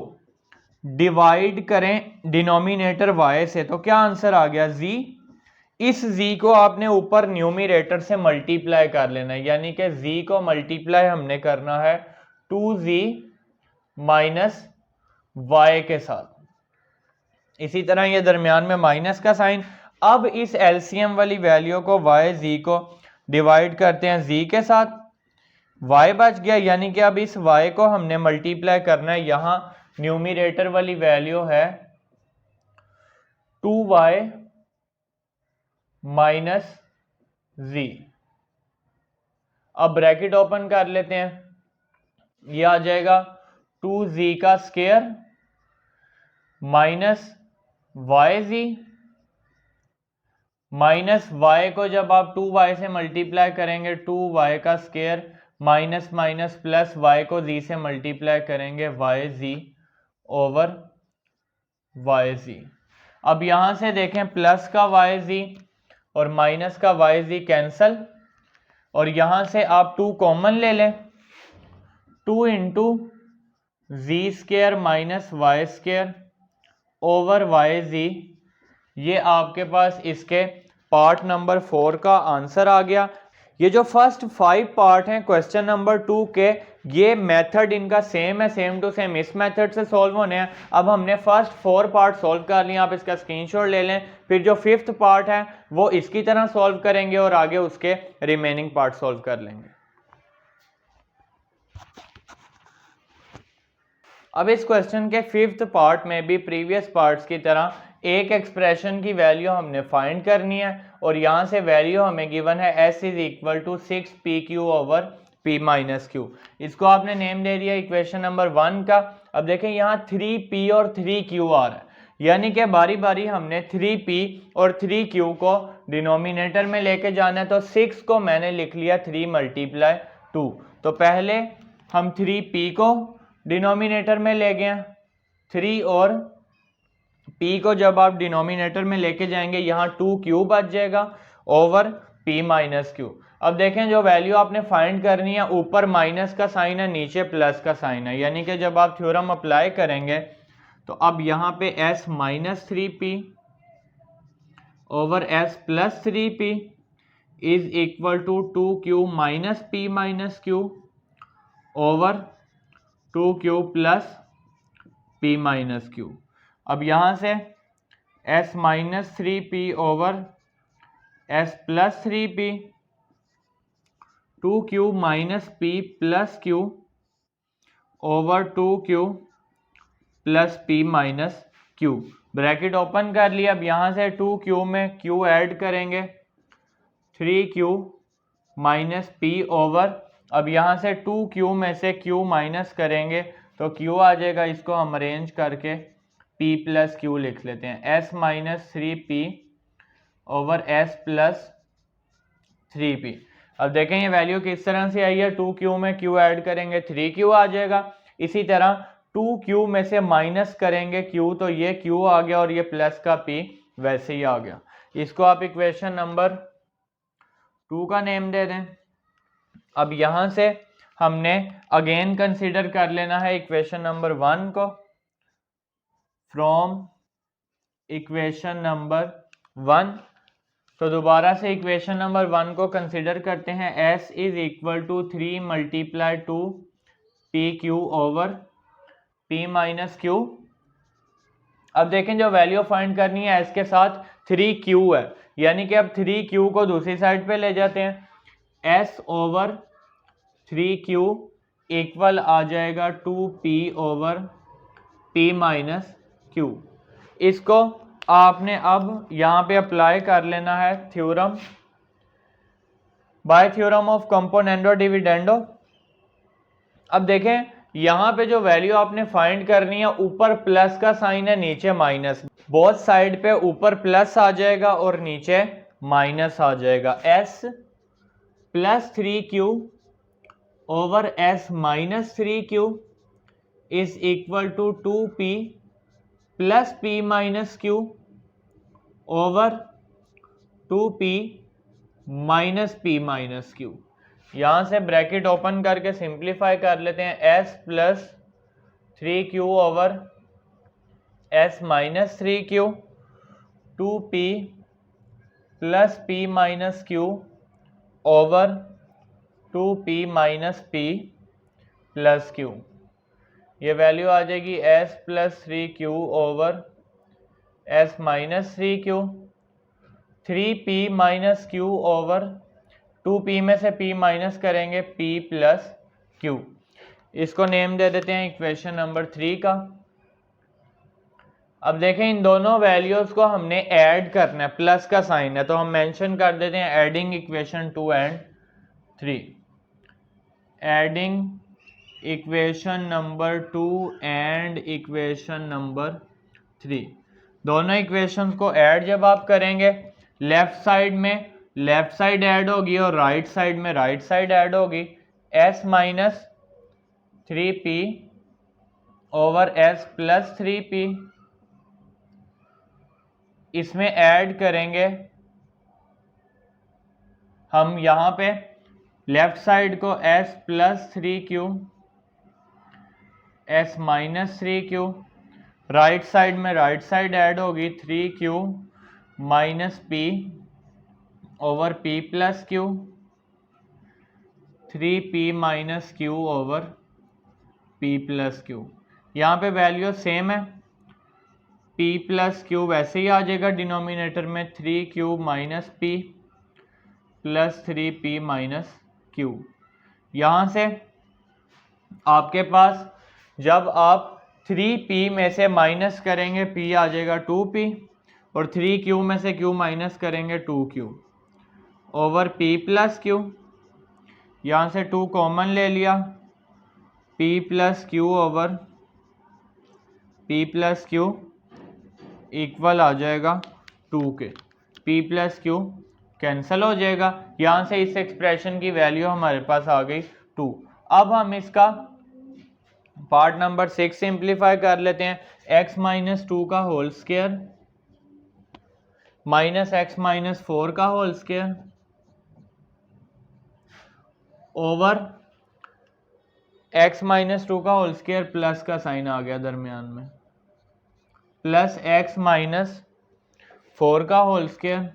Speaker 1: डिवाइड करें डिनोमिनेटर y से तो क्या आंसर आ गया z। इस z को आपने ऊपर न्यूमरेटर से मल्टीप्लाई कर लेना है, यानी कि z को मल्टीप्लाई हमने करना है 2z माइनस y के साथ। इसी तरह ये दरमियान में माइनस का साइन। अब इस एलसीएम वाली वैल्यू को y z को डिवाइड करते हैं z के साथ, y बच गया, यानी कि अब इस y को हमने मल्टीप्लाई करना है, यहां न्यूमरेटर वाली वैल्यू है 2y माइनस z। अब ब्रैकेट ओपन कर लेते हैं, ये आ जाएगा 2z का square minus yz, minus y को जब आप 2y से मल्टीप्लाई करेंगे 2y का square, minus minus plus y को z से मल्टीप्लाई करेंगे yz ओवर yz। अब यहां से देखें प्लस का yz और माइनस का yz कैंसल, और यहां से आप 2 कॉमन ले लें, 2 into z square minus y square over yz। ये आपके पास इसके पार्ट नंबर 4 का आंसर आ गया। ये जो फर्स्ट 5 पार्ट हैं क्वेश्चन नंबर 2 के, ये मेथड इनका सेम है, सेम टू सेम इस मेथड से सॉल्व होने हैं। अब हमने फर्स्ट 4 पार्ट सॉल्व कर लिए, आप इसका स्क्रीनशॉट ले लें, फिर जो 5th पार्ट है वो इसकी तरह सॉल्व करेंगे और आगे उसके रिमेनिंग पार्ट सॉल्व कर लेंगे। अब इस क्वेश्चन के 5th पार्ट में भी प्रीवियस पार्ट्स की तरह एक एक्सप्रेशन की वैल्यू हमने फाइंड करनी है, और यहां से वैल्यू हमें गिवन है s is equal to 6pq over p minus Q. इसको आपने नेम दे दिया इक्वेशन नंबर 1 का। अब देखें यहाँ 3p और 3q आ रहा है, यानी कि बारी बारी हमने 3p और 3q को डिनोमिनेटर में लेके जाना है। तो 6 को मैंने लिख लिया 3 मल्टीप्लाई 2, तो पहले हम 3p को डिनोमिनेटर में ले गए, 3 और p को जब आप डिनोमिनेटर में लेके जाएंगे यहाँ 2q बच जाएगा ओवर p माइनस क्यू। अब देखें जो वैल्यू आपने फाइंड करनी है, ऊपर माइनस का साइन है, नीचे प्लस का साइन है, यानी कि जब आप थ्योरम अप्लाई करेंगे तो अब यहाँ पे s minus 3p over s plus 3p is equal to 2q minus p minus q over 2q plus p minus q। अब यहाँ से s minus 3p over s plus 3p, 2q minus p plus q over 2q plus P minus Q. Bracket open कर लिया। अब यहाँ से 2q में q add करेंगे 3q माइनस पी ओवर, अब यहाँ से 2q में से q माइनस करेंगे तो q आ जाएगा। इसको हम अरेंज करके p प्लस q लिख लेते हैं, s minus 3p over s plus 3p। अब देखें ये वैल्यू किस तरह से आई है, 2q में q ऐड करेंगे 3q आ जाएगा। इसी तरह 2q में से माइनस करेंगे q तो ये q आ गया और ये प्लस का p वैसे ही आ गया। इसको आप इक्वेशन नंबर 2 का नेम दे दें। अब यहां से हमने अगेन कंसीडर कर लेना है इक्वेशन नंबर 1 को। फ्रॉम इक्वेशन नंबर 1 तो दोबारा से इक्वेशन नंबर 1 को कंसीडर करते हैं। s is equal to 3 multiply two P Q over p minus Q. अब देखें जो वैल्यू फाइंड करनी है s के साथ 3q है, यानी कि अब 3q को दूसरी साइड पे ले जाते हैं। s ओवर 3q इक्वल आ जाएगा 2p over p minus Q. इसको आपने अब यहाँ पे अप्लाई कर लेना है theorem by theorem of componendo dividendo. अब देखें यहाँ पे जो वैल्यू आपने फाइंड करनी है, ऊपर प्लस का साइन है नीचे माइनस, बोथ साइड पे ऊपर प्लस आ जाएगा और नीचे माइनस आ जाएगा। s plus 3q over s minus 3q is equal to 2p plus p minus q over 2p minus p minus q। यहां से ब्रैकेट ओपन करके सिंप्लीफाई कर लेते हैं। s plus 3q over s minus 3q 2p plus p minus q over 2p minus p plus q। ये value आ जाएगी s plus 3q over s minus 3q 3p minus q over 2p में से p minus करेंगे p plus q। इसको name दे देते हैं equation number 3 का। अब देखें इन दोनों वैल्यूज को हमने ऐड करना है, प्लस का साइन है तो हम मेंशन कर देते हैं adding equation 2 and 3। Adding equation number 2 and equation number 3। दोनों इक्वेशंस को ऐड जब आप करेंगे, लेफ्ट साइड में लेफ्ट साइड ऐड होगी और राइट साइड में राइट साइड ऐड होगी। s minus 3p over s plus 3p इसमें ऐड करेंगे हम यहाँ पे लेफ्ट साइड को s plus 3q s minus 3q, right side में राइट साइड ऐड होगी 3q minus p over p plus q 3p minus q over p plus q। यहाँ पे वैल्यू सेम है, p प्लस q वैसे ही आ जाएगा denominator में 3q minus p plus 3p minus q। यहाँ से आपके पास जब आप 3p में से माइनस करेंगे p आ जाएगा 2p और 3q में से q माइनस करेंगे 2q over p plus q। यहाँ से 2 कॉमन ले लिया, p plus q over p plus q equal आ जाएगा 2 के। p प्लस q कैंसिल हो जाएगा। यहाँ से इस एक्सप्रेशन की वैल्यू हमारे पास आ गई 2। अब हम इसका पार्ट नंबर 6 सिंप्लीफाई कर लेते हैं। x माइनस 2 का whole square minus x minus 4 का whole square over x minus 2 का होल स्क्वायर प्लस का साइन आ गया दरमियान में, प्लस x माइनस 4 का whole square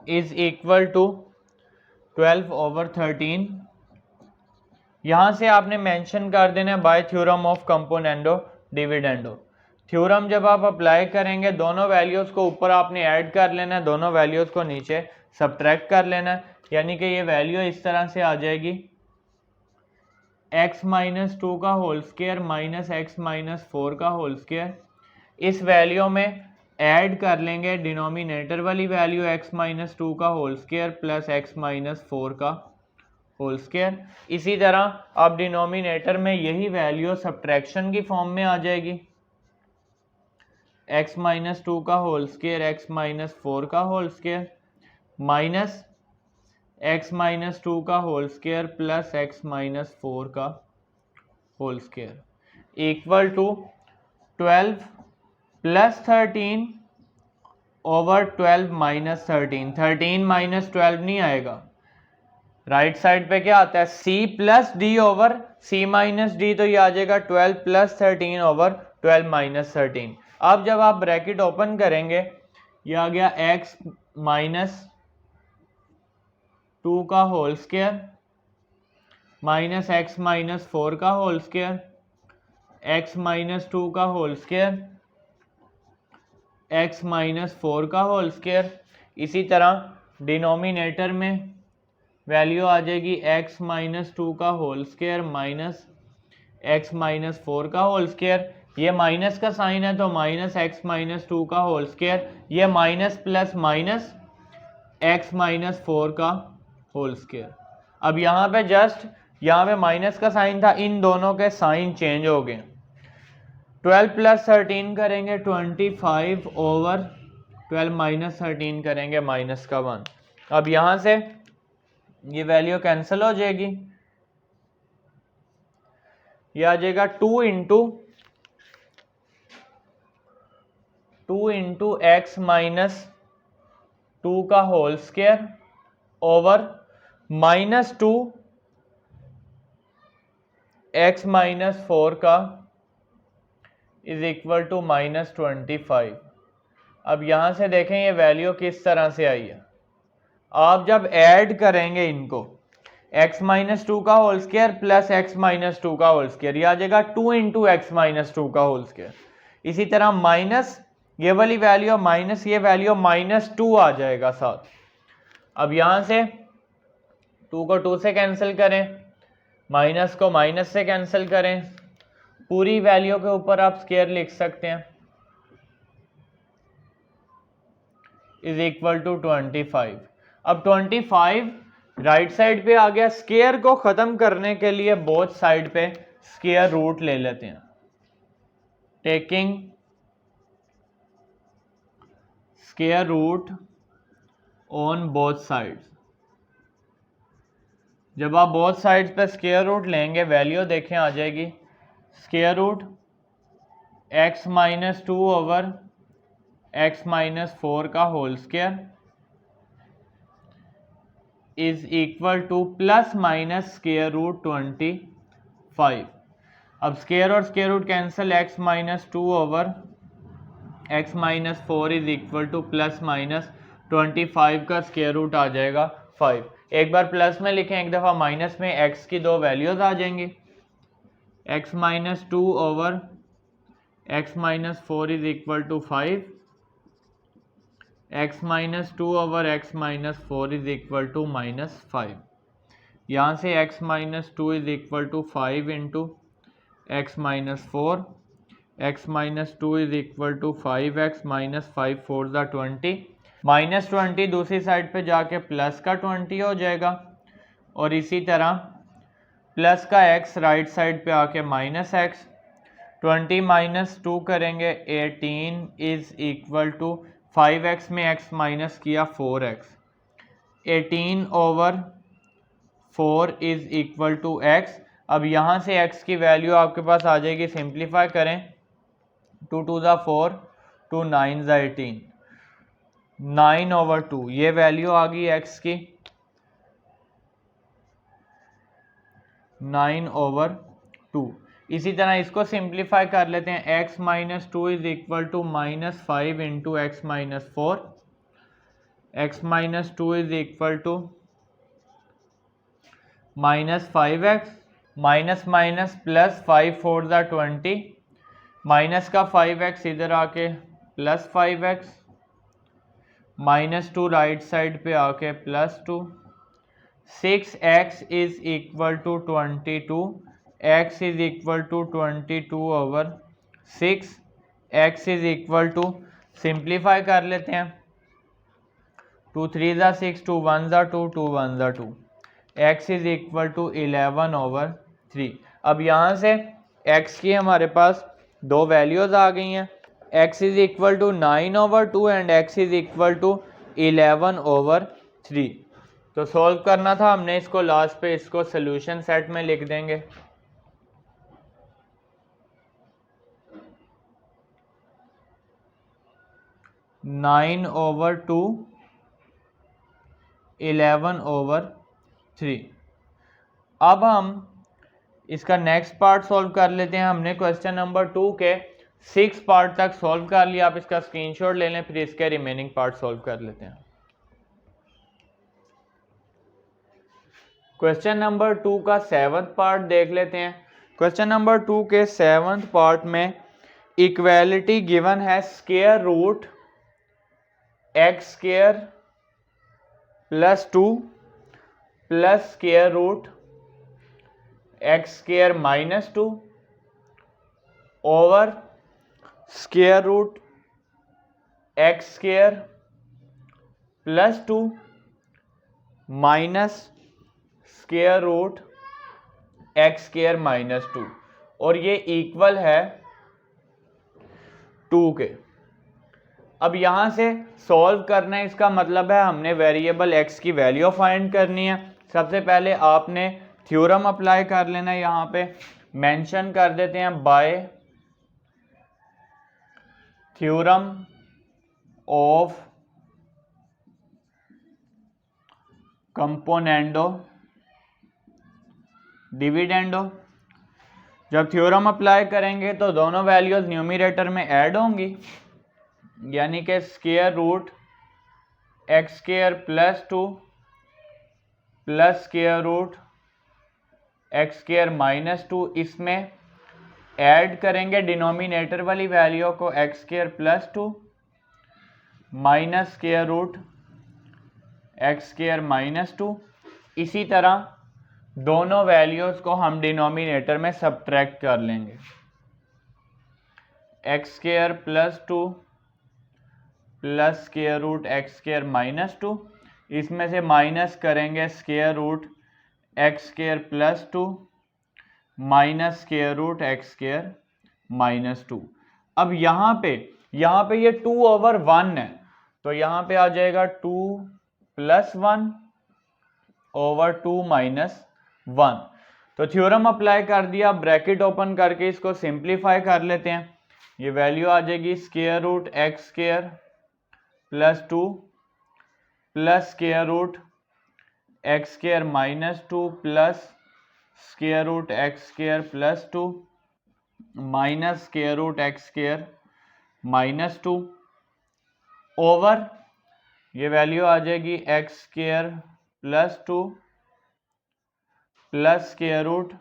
Speaker 1: is equal to 12 over 13। यहाँ से आपने मेंशन कर देना by theorem of componendo dividendo. Theorem जब आप अप्लाई करेंगे दोनों वैल्यूज को ऊपर आपने ऐड कर लेना है, दोनों वैल्यूज को नीचे सब्ट्रैक्ट कर लेना है, यानी कि ये वैल्यू इस तरह से आ जाएगी एक्स माइनस टू का whole square minus x minus four का होल स्क्वायर। इस वैल्यू में ऐड कर लेंगे डिनोमिनेटर वाली वैल्यू एक्स माइनस टू का whole square plus x minus four का होल स्क्वायर। इसी तरह अब डिनोमिनेटर में यही वैल्यू सब्ट्रैक्शन की फॉर्म में आ जाएगी, एक्स माइनस टू का whole square x minus four का whole square minus x minus two का whole square plus x minus four का whole square equal to 12 plus 13 over 12 minus 13। 13 minus 12 नहीं आएगा, राइट साइड पे क्या आता है c plus D over c minus D, तो ये आ जाएगा 12 प्लस 13 ओवर 12 माइनस 13। अब जब आप ब्रैकेट ओपन करेंगे ये आ गया x माइनस टू का whole square minus x minus four का whole square, x minus two का whole square x minus four का होल स्क्वायर। इसी तरह डिनोमिनेटर में वैल्यू आ जाएगी एक्स माइनस टू का whole square minus x minus four का होल स्क्वायर। ये माइनस का साइन है तो माइनस एक्स माइनस टू का होल स्क्वायर, ये minus plus minus x minus four का होल स्क्वायर। अब यहाँ पे जस्ट यहाँ पे माइनस का साइन था, इन दोनों के साइन चेंज हो गए। 12 प्लस 13 करेंगे 25 ओवर 12 माइनस 13 करेंगे माइनस का 1। अब यहाँ से ये वैल्यू कैंसिल हो जाएगी, ये आ जाएगा 2 इंटू एक्स माइनस टू का whole square over minus 2 x minus four का इज इक्वल टू माइनस 25। अब यहाँ से देखें ये वैल्यू किस तरह से आई है। आप जब ऐड करेंगे इनको x माइनस टू का whole square plus x minus two का होल स्क्वायर, यह आ जाएगा 2 इंटू एक्स माइनस टू का होल स्क्वायर। इसी तरह माइनस ये वाली वैल्यू माइनस ये वैल्यू माइनस 2 आ जाएगा साथ। अब यहाँ से 2 को 2 से कैंसिल करें, माइनस को माइनस से कैंसिल करें, पूरी वैल्यू के ऊपर आप स्क्वायर लिख सकते हैं इज इक्वल टू 25। अब 25 राइट साइड पे आ गया, स्क्वायर को खत्म करने के लिए बोथ साइड पे स्क्वायर रूट ले लेते हैं, taking square root on both sides. जब आप बोथ साइड्स पे स्क्वायर रूट लेंगे वैल्यू देखें आ जाएगी square root x minus two over x minus four का whole square is equal to plus minus square root 25। अब स्क्वायर और square root cancel, x minus two over x minus four is equal to plus minus 25 का square root आ जाएगा 5। एक बार plus में लिखें, एक दफ़ा माइनस में, x की दो वैल्यूज आ जाएंगी, x minus two over x minus four is equal to 5, x minus two over x minus four is equal to minus 5। यहाँ से x minus two is equal to 5 into x minus four, x minus two is equal to 5x minus 5 four ज़ा 20, minus 20 दूसरी side पे जाके plus का 20 हो जाएगा, और इसी तरह प्लस का x राइट साइड पे आके माइनस x, 20 माइनस 2 करेंगे 18 इज इक्वल टू 5x में x माइनस किया 4x, 18 over 4 is equal to x। अब यहाँ से x की वैल्यू आपके पास आ जाएगी, सिंप्लीफाई करें, 2 2 ज़ा 4, 2 9 ज़ा 18, 9 ओवर 2 ये वैल्यू आ गई x की 9 ओवर 2। इसी तरह इसको सिंप्लीफाई कर लेते हैं, x minus two is equal to minus 5 into x minus four, x minus two is equal to minus 5x, minus minus plus 5 four ज़ा 20, माइनस का 5x इधर आके plus 5x, minus 2 right side पे आके plus 2, 6x is equal to 22, x is equal to 22/6, x is equal to, simplify कर लेते हैं, 2 3 ज़ा 6, 2 1 ज़ा 2, 2 1 ज़ा 2, x इज इक्वल टू 11/3। अब यहाँ से x की हमारे पास दो वैल्यूज़ आ गई हैं, x is equal to 9/2 and x is equal to 11/3। तो सॉल्व करना था हमने इसको, लास्ट पे इसको सोल्यूशन सेट में लिख देंगे। Nine over two 11/3। अब हम इसका नेक्स्ट पार्ट सॉल्व कर लेते हैं। हमने क्वेश्चन नंबर 2 के 6 पार्ट तक सॉल्व कर लिया। आप इसका स्क्रीनशॉट ले लें, फिर इसके रिमेनिंग पार्ट सॉल्व कर लेते हैं। क्वेश्चन नंबर 2 का 7th पार्ट देख लेते हैं। क्वेश्चन नंबर 2 के 7th पार्ट में इक्वेलिटी गिवन है, square root x square plus 2 plus square root x square minus 2 over square root x square plus 2 minus square root x square minus 2, और ये equal है 2 के। अब यहां से सॉल्व करना है, इसका मतलब है हमने वेरिएबल x की वैल्यू फाइंड करनी है। सबसे पहले आपने थ्योरम अप्लाई कर लेना है। यहां पे मेंशन कर देते हैं bye theorem of componendo dividendo. जब थ्योरम अप्लाई करेंगे तो दोनों वैल्यूज न्यूमरेटर में ऐड होंगी, यानी कि square root x square plus 2 plus square root x square minus 2, इसमें ऐड करेंगे डिनोमिनेटर वाली वैल्यू को x square plus 2 minus square root x square minus 2। इसी तरह दोनों वैल्यूज को हम डिनोमिनेटर में सब्ट्रैक्ट कर लेंगे, x square plus 2 plus square root x square minus 2, इसमें से माइनस करेंगे square root x square plus 2 minus square root x square minus 2। अब यहाँ पे ये 2/1 है, तो यहाँ पे आ जाएगा 2 + 1 ओवर 2 - 1। तो थ्योरम अप्लाई कर दिया, ब्रैकेट ओपन करके इसको सिंप्लीफाई कर लेते हैं। ये वैल्यू आ जाएगी square root x square plus 2 plus square root x square minus 2 plus square root x square plus 2 minus square root x square minus 2 over ये वैल्यू आ जाएगी x square plus 2 plus square root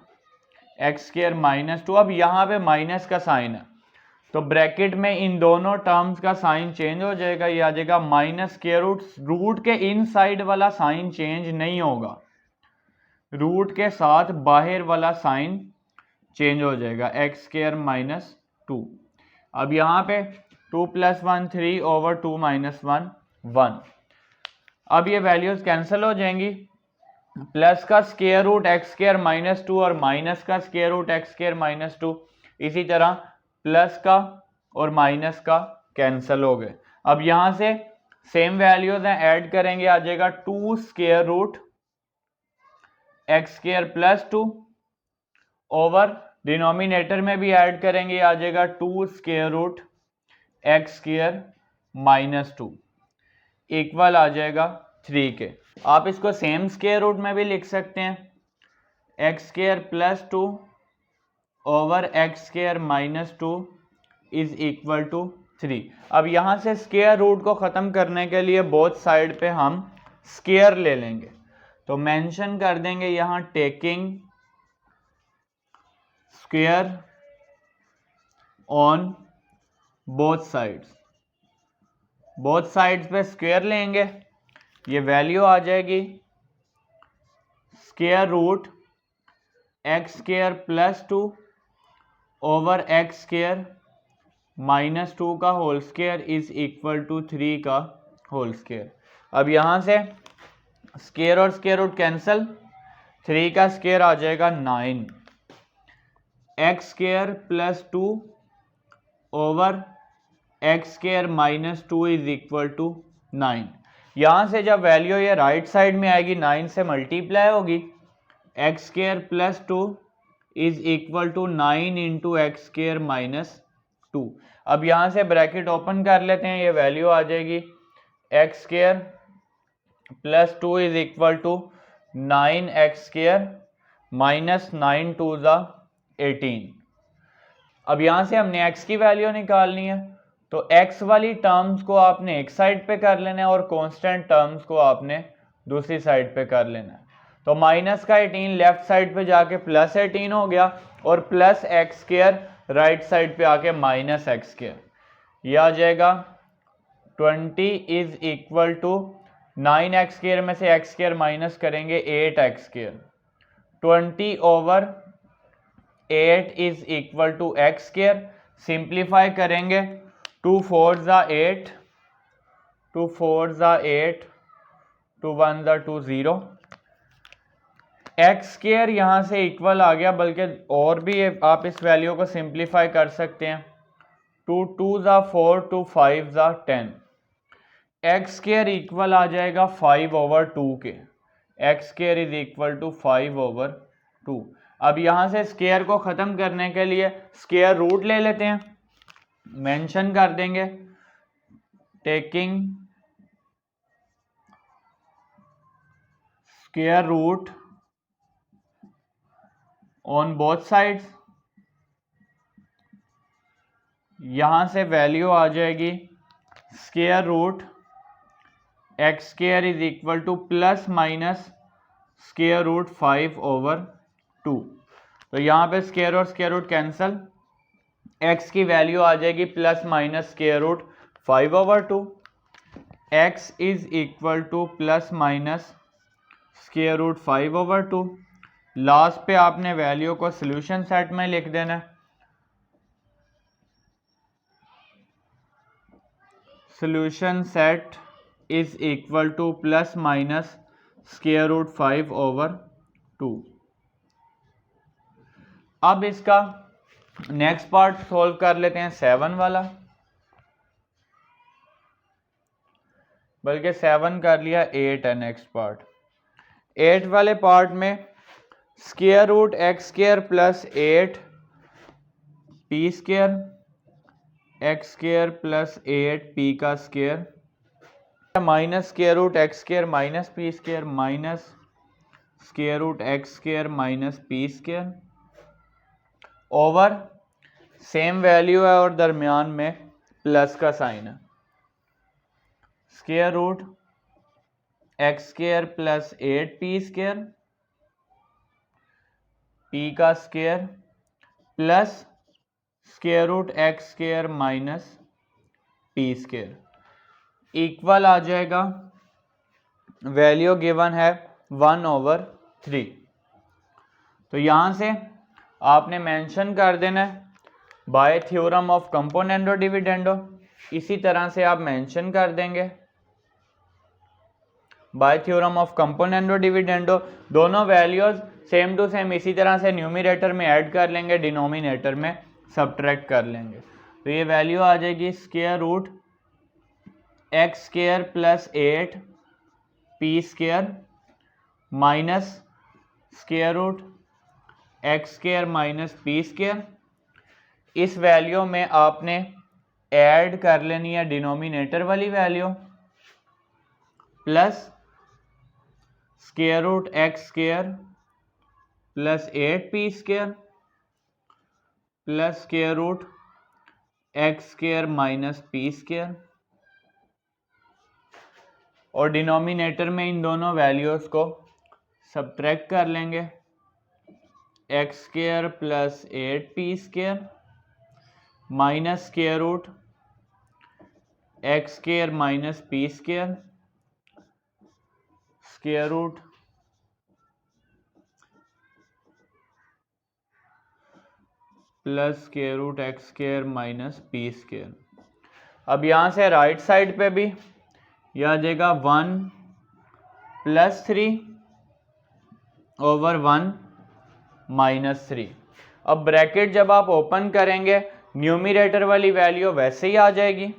Speaker 1: x square minus 2। अब यहाँ पे minus का sign है, तो bracket में इन दोनों टर्म्स का साइन चेंज हो जाएगा। ये आ जाएगा माइनस स्क्वायर रूट, रूट के इनसाइड वाला साइन चेंज नहीं होगा, रूट के साथ बाहर वाला साइन चेंज हो जाएगा, x स्क्वायर माइनस 2। अब यहाँ पे 2 + 1 3 ओवर 2 - 1 1। अब ये वैल्यूज कैंसिल हो जाएंगी, प्लस का square root x square minus 2 और माइनस का square root x square minus 2, इसी तरह प्लस का और माइनस का कैंसिल हो गए। अब यहां से सेम वैल्यूज हैं, ऐड करेंगे, आ जाएगा 2 square root x square plus 2 over denominator में भी ऐड करेंगे, आ जाएगा 2 square root x square minus 2 equal आ जाएगा 3 के। आप इसको सेम स्क्वायर रूट में भी लिख सकते हैं, x square plus 2 over x square minus 2 is equal to 3। अब यहां से स्क्वायर रूट को खत्म करने के लिए बोथ साइड पे हम स्क्वायर ले लेंगे, तो मेंशन कर देंगे यहां taking square on both sides. Both sides पे स्क्वायर लेंगे, ये वैल्यू आ जाएगी square root x square plus 2 over x square minus 2 का whole square is equal to 3 का होल स्क्वायर। अब यहाँ से स्क्वायर और स्क्वायर रूट कैंसिल, 3 का स्क्वायर आ जाएगा 9, x square plus 2 over x square minus 2 is equal to 9। यहाँ से जब वैल्यू ये राइट साइड में आएगी 9 से मल्टीप्लाई होगी, x square plus 2 is equal to 9 into x square minus 2। अब यहाँ से ब्रैकेट ओपन कर लेते हैं, ये वैल्यू आ जाएगी x square plus 2 is equal to 9 x square minus 9 two ज़ा 18। अब यहाँ से हमने x की वैल्यू निकालनी है, तो x वाली टर्म्स को आपने एक साइड पे कर लेना है और कांस्टेंट टर्म्स को आपने दूसरी साइड पे कर लेना है। तो माइनस का 18 लेफ्ट साइड पे जाके प्लस 18 हो गया और plus x square right side पे आके माइनस एक्स स्क्वायर, ये आ जाएगा 20 is equal to 9 x square में से एक्स स्क्वायर माइनस करेंगे 8 x square, 20 over 8 is equal to x square. Simplify करेंगे, 2 4 ज़ा 8, 2 4 ज़ा 8, 2 1 ज़ा 2 0, एक्स स्क्वायर यहाँ से इक्वल आ गया, बल्कि और भी आप इस वैल्यू को सिंप्लीफाई कर सकते हैं, 2 2 ज़ा 4, 2 5 ज़ा 10, एक्स स्क्वायर इक्वल आ जाएगा 5 ओवर 2 के, x square is equal to 5 over 2। अब यहाँ से स्क्वायर को ख़त्म करने के लिए स्क्वायर रूट ले लेते हैं, मेंशन कर देंगे taking square root on both sides. यहाँ से वैल्यू आ जाएगी square root x square is equal to plus minus square root 5 over 2। तो यहाँ पे स्क्वायर और स्क्वायर रूट कैंसिल, x की वैल्यू आ जाएगी plus minus square root 5 over 2, x is equal to plus minus square root 5 over 2। Last पे आपने value को सॉल्यूशन सेट में लिख देना है, solution set is equal to plus minus square root 5 over 2। अब इसका नेक्स्ट पार्ट सॉल्व कर लेते हैं 7 वाला, बल्कि 7 कर लिया, 8 है नेक्स्ट पार्ट। 8 वाले पार्ट में square root x square plus 8 p square, x square plus 8 p का square minus square root x square minus p square minus square root x square minus p square over same value है और दरमियान में plus का sign है, square root x square plus 8 p square p का square plus square root x square minus p square equal आ जाएगा, value given है 1 ओवर 3। तो यहाँ से आपने मेंशन कर देना है bye theorem of componendo dividendo, इसी तरह से आप मेंशन कर देंगे bye theorem of componendo dividendo, दोनों वैल्यूज सेम टू सेम इसी तरह से न्यूमरेटर में ऐड कर लेंगे, डिनोमिनेटर में सब्ट्रैक्ट कर लेंगे। तो ये वैल्यू आ जाएगी square root x square plus 8 p square minus square root x square minus p square. इस वैल्यू में आपने ऐड कर लेनी है डिनोमिनेटर वाली value plus square root x square plus 8 p square plus square root x square minus p square, और denominator में इन दोनों वैल्यूज को सब्ट्रैक्ट कर लेंगे, x square plus 8 p square minus square root x square minus p square square root plus square root x square minus p square. अब यहाँ से राइट साइड पे भी यह आ जाएगा 1 प्लस 3 ओवर 1 माइनस 3। अब ब्रैकेट जब आप ओपन करेंगे न्यूमरेटर वाली वैल्यू वैसे ही आ जाएगी,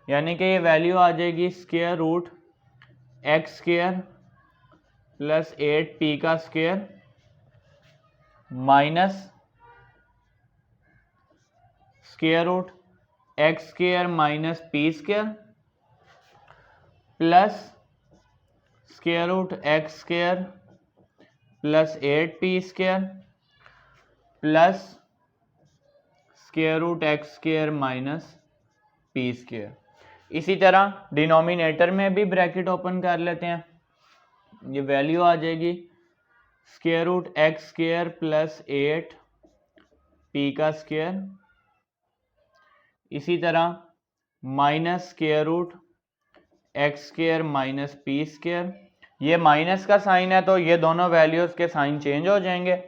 Speaker 1: यानी कि ये वैल्यू आ जाएगी square root x square plus 8p का square minus square root x square minus p square plus square root x square plus 8p square plus square root x square minus p square. इसी तरह denominator में भी bracket open कर लेते हैं, ये value आ जाएगी square root x square plus 8p का स्क्वायर, इसी तरह minus square root x square minus p square. ये माइनस का साइन है तो ये दोनों वैल्यूज के साइन चेंज हो जाएंगे,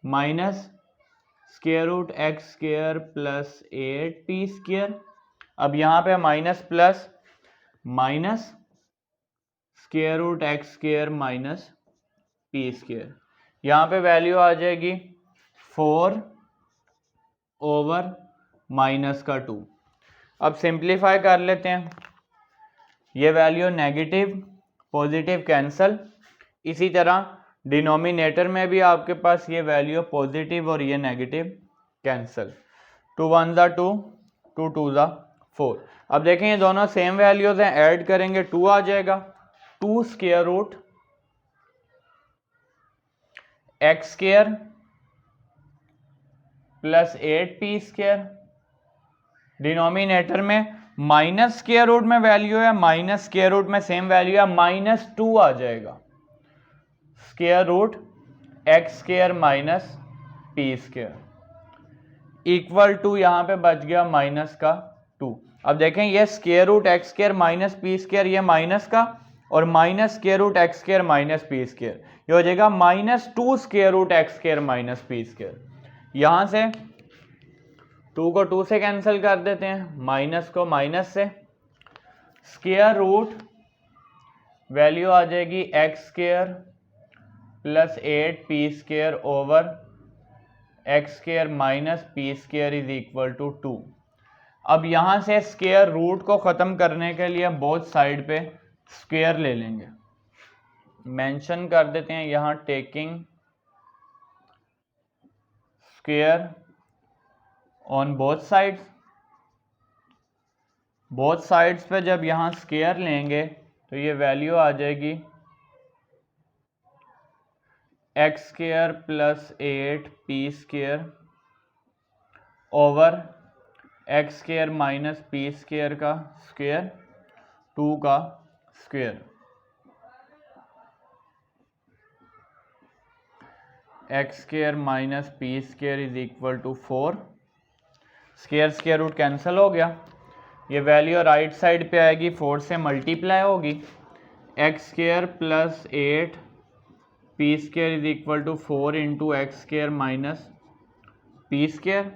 Speaker 1: minus square root x square plus 8p square. अब यहाँ पे minus plus minus square root x square minus p square. यहाँ पे वैल्यू आ जाएगी 4 ओवर माइनस का 2। अब सिंप्लीफाई कर लेते हैं, ये वैल्यू नेगेटिव पॉजिटिव कैंसल। इसी तरह डिनोमिनेटर में भी आपके पास ये वैल्यू पॉजिटिव और ये नेगेटिव कैंसल। 2 1 ज़ा 2, 2 2 ज़ा 4। अब देखें ये दोनों सेम वैल्यूज हैं, ऐड करेंगे 2 आ जाएगा, 2 square root x square plus 8p square. Denominator में माइनस स्क्वायर रूट में वैल्यू है, माइनस स्क्वायर रूट में सेम वैल्यू है, माइनस 2 आ जाएगा, square root x square minus p square equal to यहाँ पे बच गया माइनस का 2। अब देखें ये square root x square minus p square, ये माइनस का, और minus square root x square minus p square, ये हो जाएगा minus 2 square root x square minus p square. यहाँ से 2 को 2 से कैंसिल कर देते हैं, माइनस को माइनस से, स्क्वायर रूट वैल्यू आ जाएगी x square plus 8p square over x square minus p square is equal to 2। अब यहाँ से स्क्वायर रूट को ख़त्म करने के लिए बोथ साइड पे स्क्वायर ले लेंगे, मेंशन कर देते हैं यहाँ taking square on both sides. Both sides पे जब यहाँ स्क्वायर लेंगे तो ये वैल्यू आ जाएगी x square plus 8p square over x square minus p square का स्क्वायर 2 का square. X square minus p square is equal to 4, square square root cancel हो गया, ये वैल्यू राइट साइड पे आएगी, 4 से मल्टीप्लाई होगी, x square plus 8p square is equal to 4 into x square minus p square,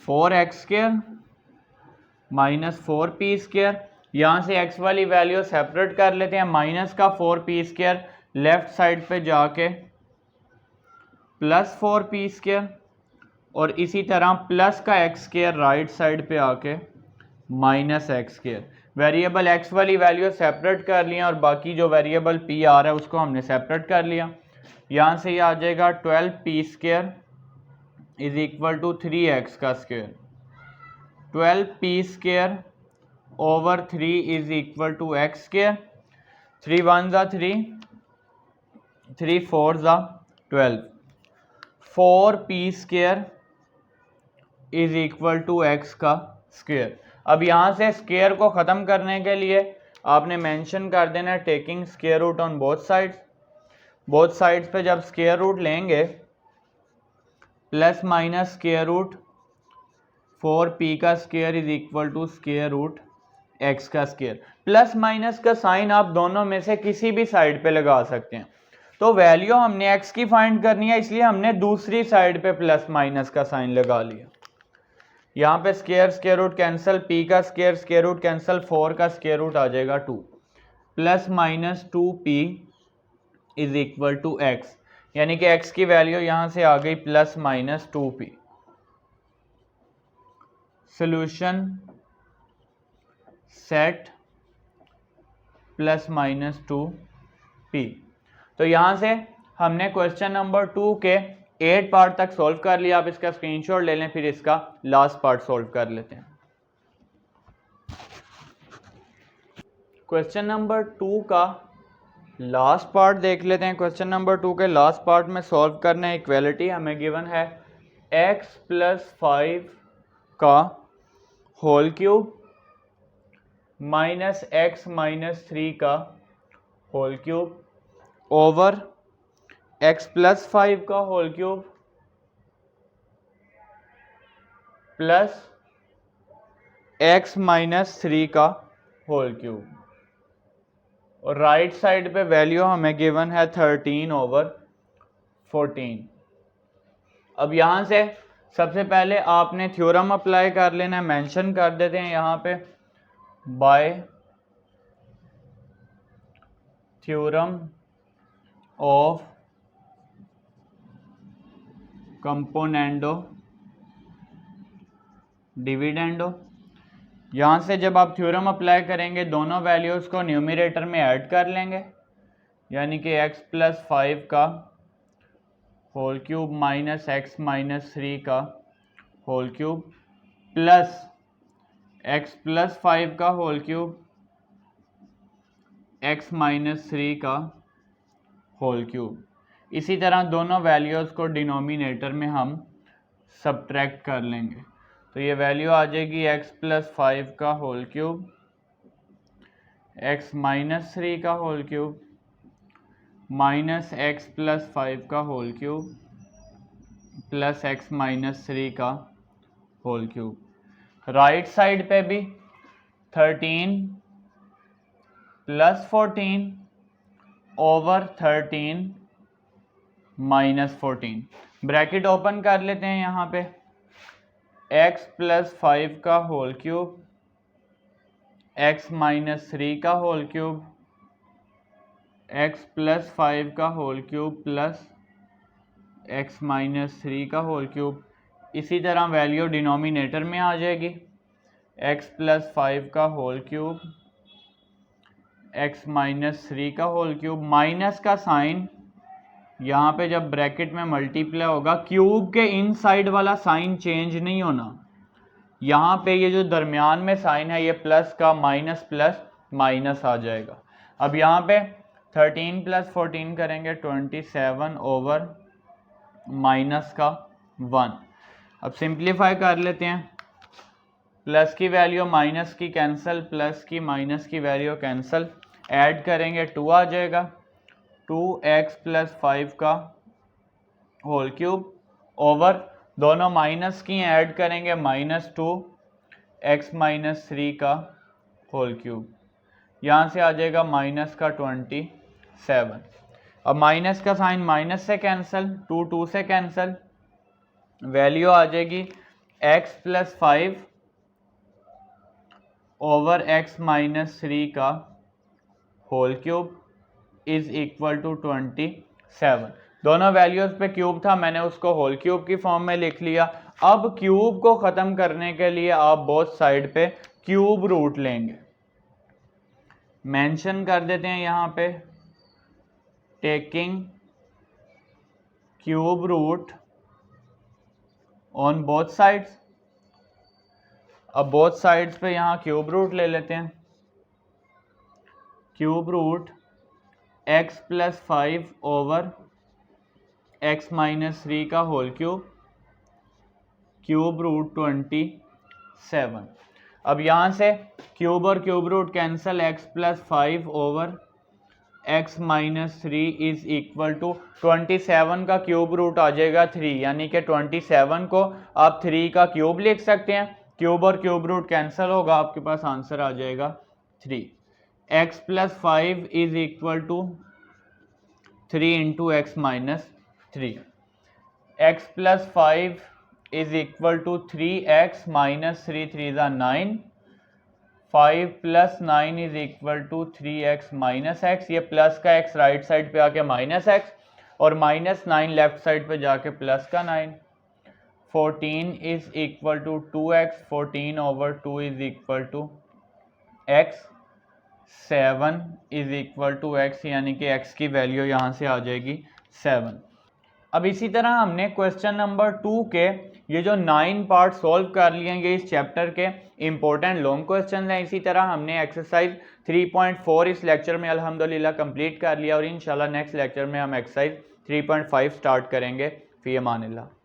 Speaker 1: 4x square minus 4p square. यहाँ से x वाली वैल्यू सेपरेट कर लेते हैं, माइनस का 4p स्क्वायर लेफ्ट साइड पे जाके प्लस 4p स्क्वायर, और इसी तरह प्लस का x स्क्वायर राइट साइड पे आके minus x square. Variable x वाली वैल्यू सेपरेट कर लिया और बाकी जो वेरिएबल p आ रहा है उसको हमने सेपरेट कर लिया। यहाँ से ये आ जाएगा 12p square is equal to 3x का square, 12p square over 3 is equal to x square, 3 1 ज़ा 3, 3 4 ज़ा 12, 4p square is equal to x का स्क्वायर। अब यहाँ से स्क्वायर को ख़त्म करने के लिए आपने मेंशन कर देना है taking square root on both sides. Both sides पे जब स्क्वायर रूट लेंगे plus minus square root 4p का square is equal to square root x का स्क्वायर। प्लस माइनस का साइन आप दोनों में से किसी भी साइड पे लगा सकते हैं। तो वैल्यू हमने x की फाइंड करनी है, इसलिए हमने दूसरी साइड पे प्लस माइनस का साइन लगा लिया। यहाँ पे square square root cancel, p का स्क्वायर रूट कैंसिल, 4 का स्क्वायर रूट आ जाएगा 2, plus minus 2p is equal to x, यानी कि x की वैल्यू यहाँ से आ गई plus minus 2p। Solution set plus minus 2p। तो यहाँ से हमने क्वेश्चन नंबर 2 के 8 पार्ट तक सॉल्व कर लिया। आप इसका स्क्रीनशॉट ले लें, फिर इसका लास्ट पार्ट सॉल्व कर लेते हैं। क्वेश्चन नंबर 2 का लास्ट पार्ट देख लेते हैं। क्वेश्चन नंबर 2 के लास्ट पार्ट में सॉल्व करना है। इक्वेलिटी हमें गिवन है x प्लस 5 का whole cube minus x minus 3 का whole cube over x plus 5 का whole cube plus x minus 3 का होल क्यूब, और राइट साइड पे वैल्यू हमें गिवन है 13 ओवर 14। अब यहाँ से सबसे पहले आपने थ्योरम अप्लाई कर लेना है। मेंशन कर देते हैं यहाँ पे bye theorem of componendo dividendo. यहाँ से जब आप थ्योरम अप्लाई करेंगे दोनों वैल्यूज़ को न्यूमरेटर में ऐड कर लेंगे, यानी कि x प्लस 5 का whole cube minus x minus 3 का whole cube plus x plus 5 का होल क्यूब x माइनस 3 का होल क्यूब। इसी तरह दोनों वैल्यूज़ को डिनोमिनेटर में हम सब्ट्रैक्ट कर लेंगे। तो ये वैल्यू आ जाएगी x प्लस 5 का होल क्यूब x माइनस 3 का whole cube minus x plus 5 का whole cube plus x minus 3 का होल क्यूब। राइट साइड पे भी 13 plus 14 over 13 minus 14। Bracket open कर लेते हैं यहाँ पे, x प्लस 5 का होल क्यूब x माइनस 3 का होल क्यूब x प्लस 5 का whole cube plus x minus 3 का होल क्यूब। इसी तरह वैल्यू डिनोमिनेटर में आ जाएगी, x प्लस 5 का होल क्यूब x माइनस 3 का होल क्यूब। माइनस का साइन यहाँ पे जब ब्रैकेट में मल्टीप्लाई होगा, क्यूब के इनसाइड वाला साइन चेंज नहीं होना। यहाँ पे ये जो दरमियान में साइन है ये प्लस का माइनस प्लस माइनस आ जाएगा। अब यहाँ पे 13 प्लस 14 करेंगे 27 ओवर माइनस का 1। अब सिंप्लीफाई कर लेते हैं, प्लस की वैल्यू माइनस की कैंसिल, प्लस की माइनस की वैल्यू कैंसिल, ऐड करेंगे 2 आ जाएगा, 2x प्लस 5 का होल क्यूब ओवर दोनों माइनस की ऐड करेंगे माइनस 2x माइनस 3 का होल क्यूब। यहाँ से आ जाएगा माइनस का 27। अब माइनस का साइन माइनस से कैंसिल, 2 से कैंसिल, वैल्यू आ जाएगी x plus 5 over x minus 3 का whole cube is equal to 27। दोनों वैल्यूज पे क्यूब था, मैंने उसको होल क्यूब की फॉर्म में लिख लिया। अब क्यूब को ख़त्म करने के लिए आप बोथ साइड पे क्यूब रूट लेंगे। मेंशन कर देते हैं यहाँ पे taking cube root on both sides. अब बोथ साइड्स पे यहाँ क्यूब रूट ले लेते हैं। Cube root x plus 5 over x minus 3 का होल क्यूब, क्यूब रूट 27। अब यहाँ से क्यूब और cube root cancel, x plus 5 over x minus 3 is equal to 27 का क्यूब रूट आ जाएगा 3, यानी कि 27 को आप 3 का क्यूब लिख सकते हैं। क्यूब और क्यूब रूट कैंसिल होगा, आपके पास आंसर आ जाएगा 3। x plus 5 is equal to 3 into x minus 3, x plus 5 is equal to 3x minus 3 3 ज़ा 9, 5 plus 9 is equal to 3x minus x. ये प्लस का x राइट साइड पे आके minus x और minus 9 left side पे जाके plus का 9। 14 is equal to 2x, 14 over 2 is equal to x। 7 is equal to x, यानी कि x की वैल्यू यहाँ से आ जाएगी 7। अब इसी तरह हमने क्वेश्चन नंबर 2 के ये जो 9 पार्ट सॉल्व कर लिए हैं, ये इस चैप्टर के इंपॉर्टेंट लॉन्ग क्वेश्चन हैं। इसी तरह हमने एक्सरसाइज 3.4 इस लेक्चर में अल्हम्दुलिल्लाह कंप्लीट कर लिया और इंशाल्लाह नेक्स्ट लेक्चर में हम एक्सरसाइज 3.5 स्टार्ट करेंगे। फ़ी अमानिल्लाह।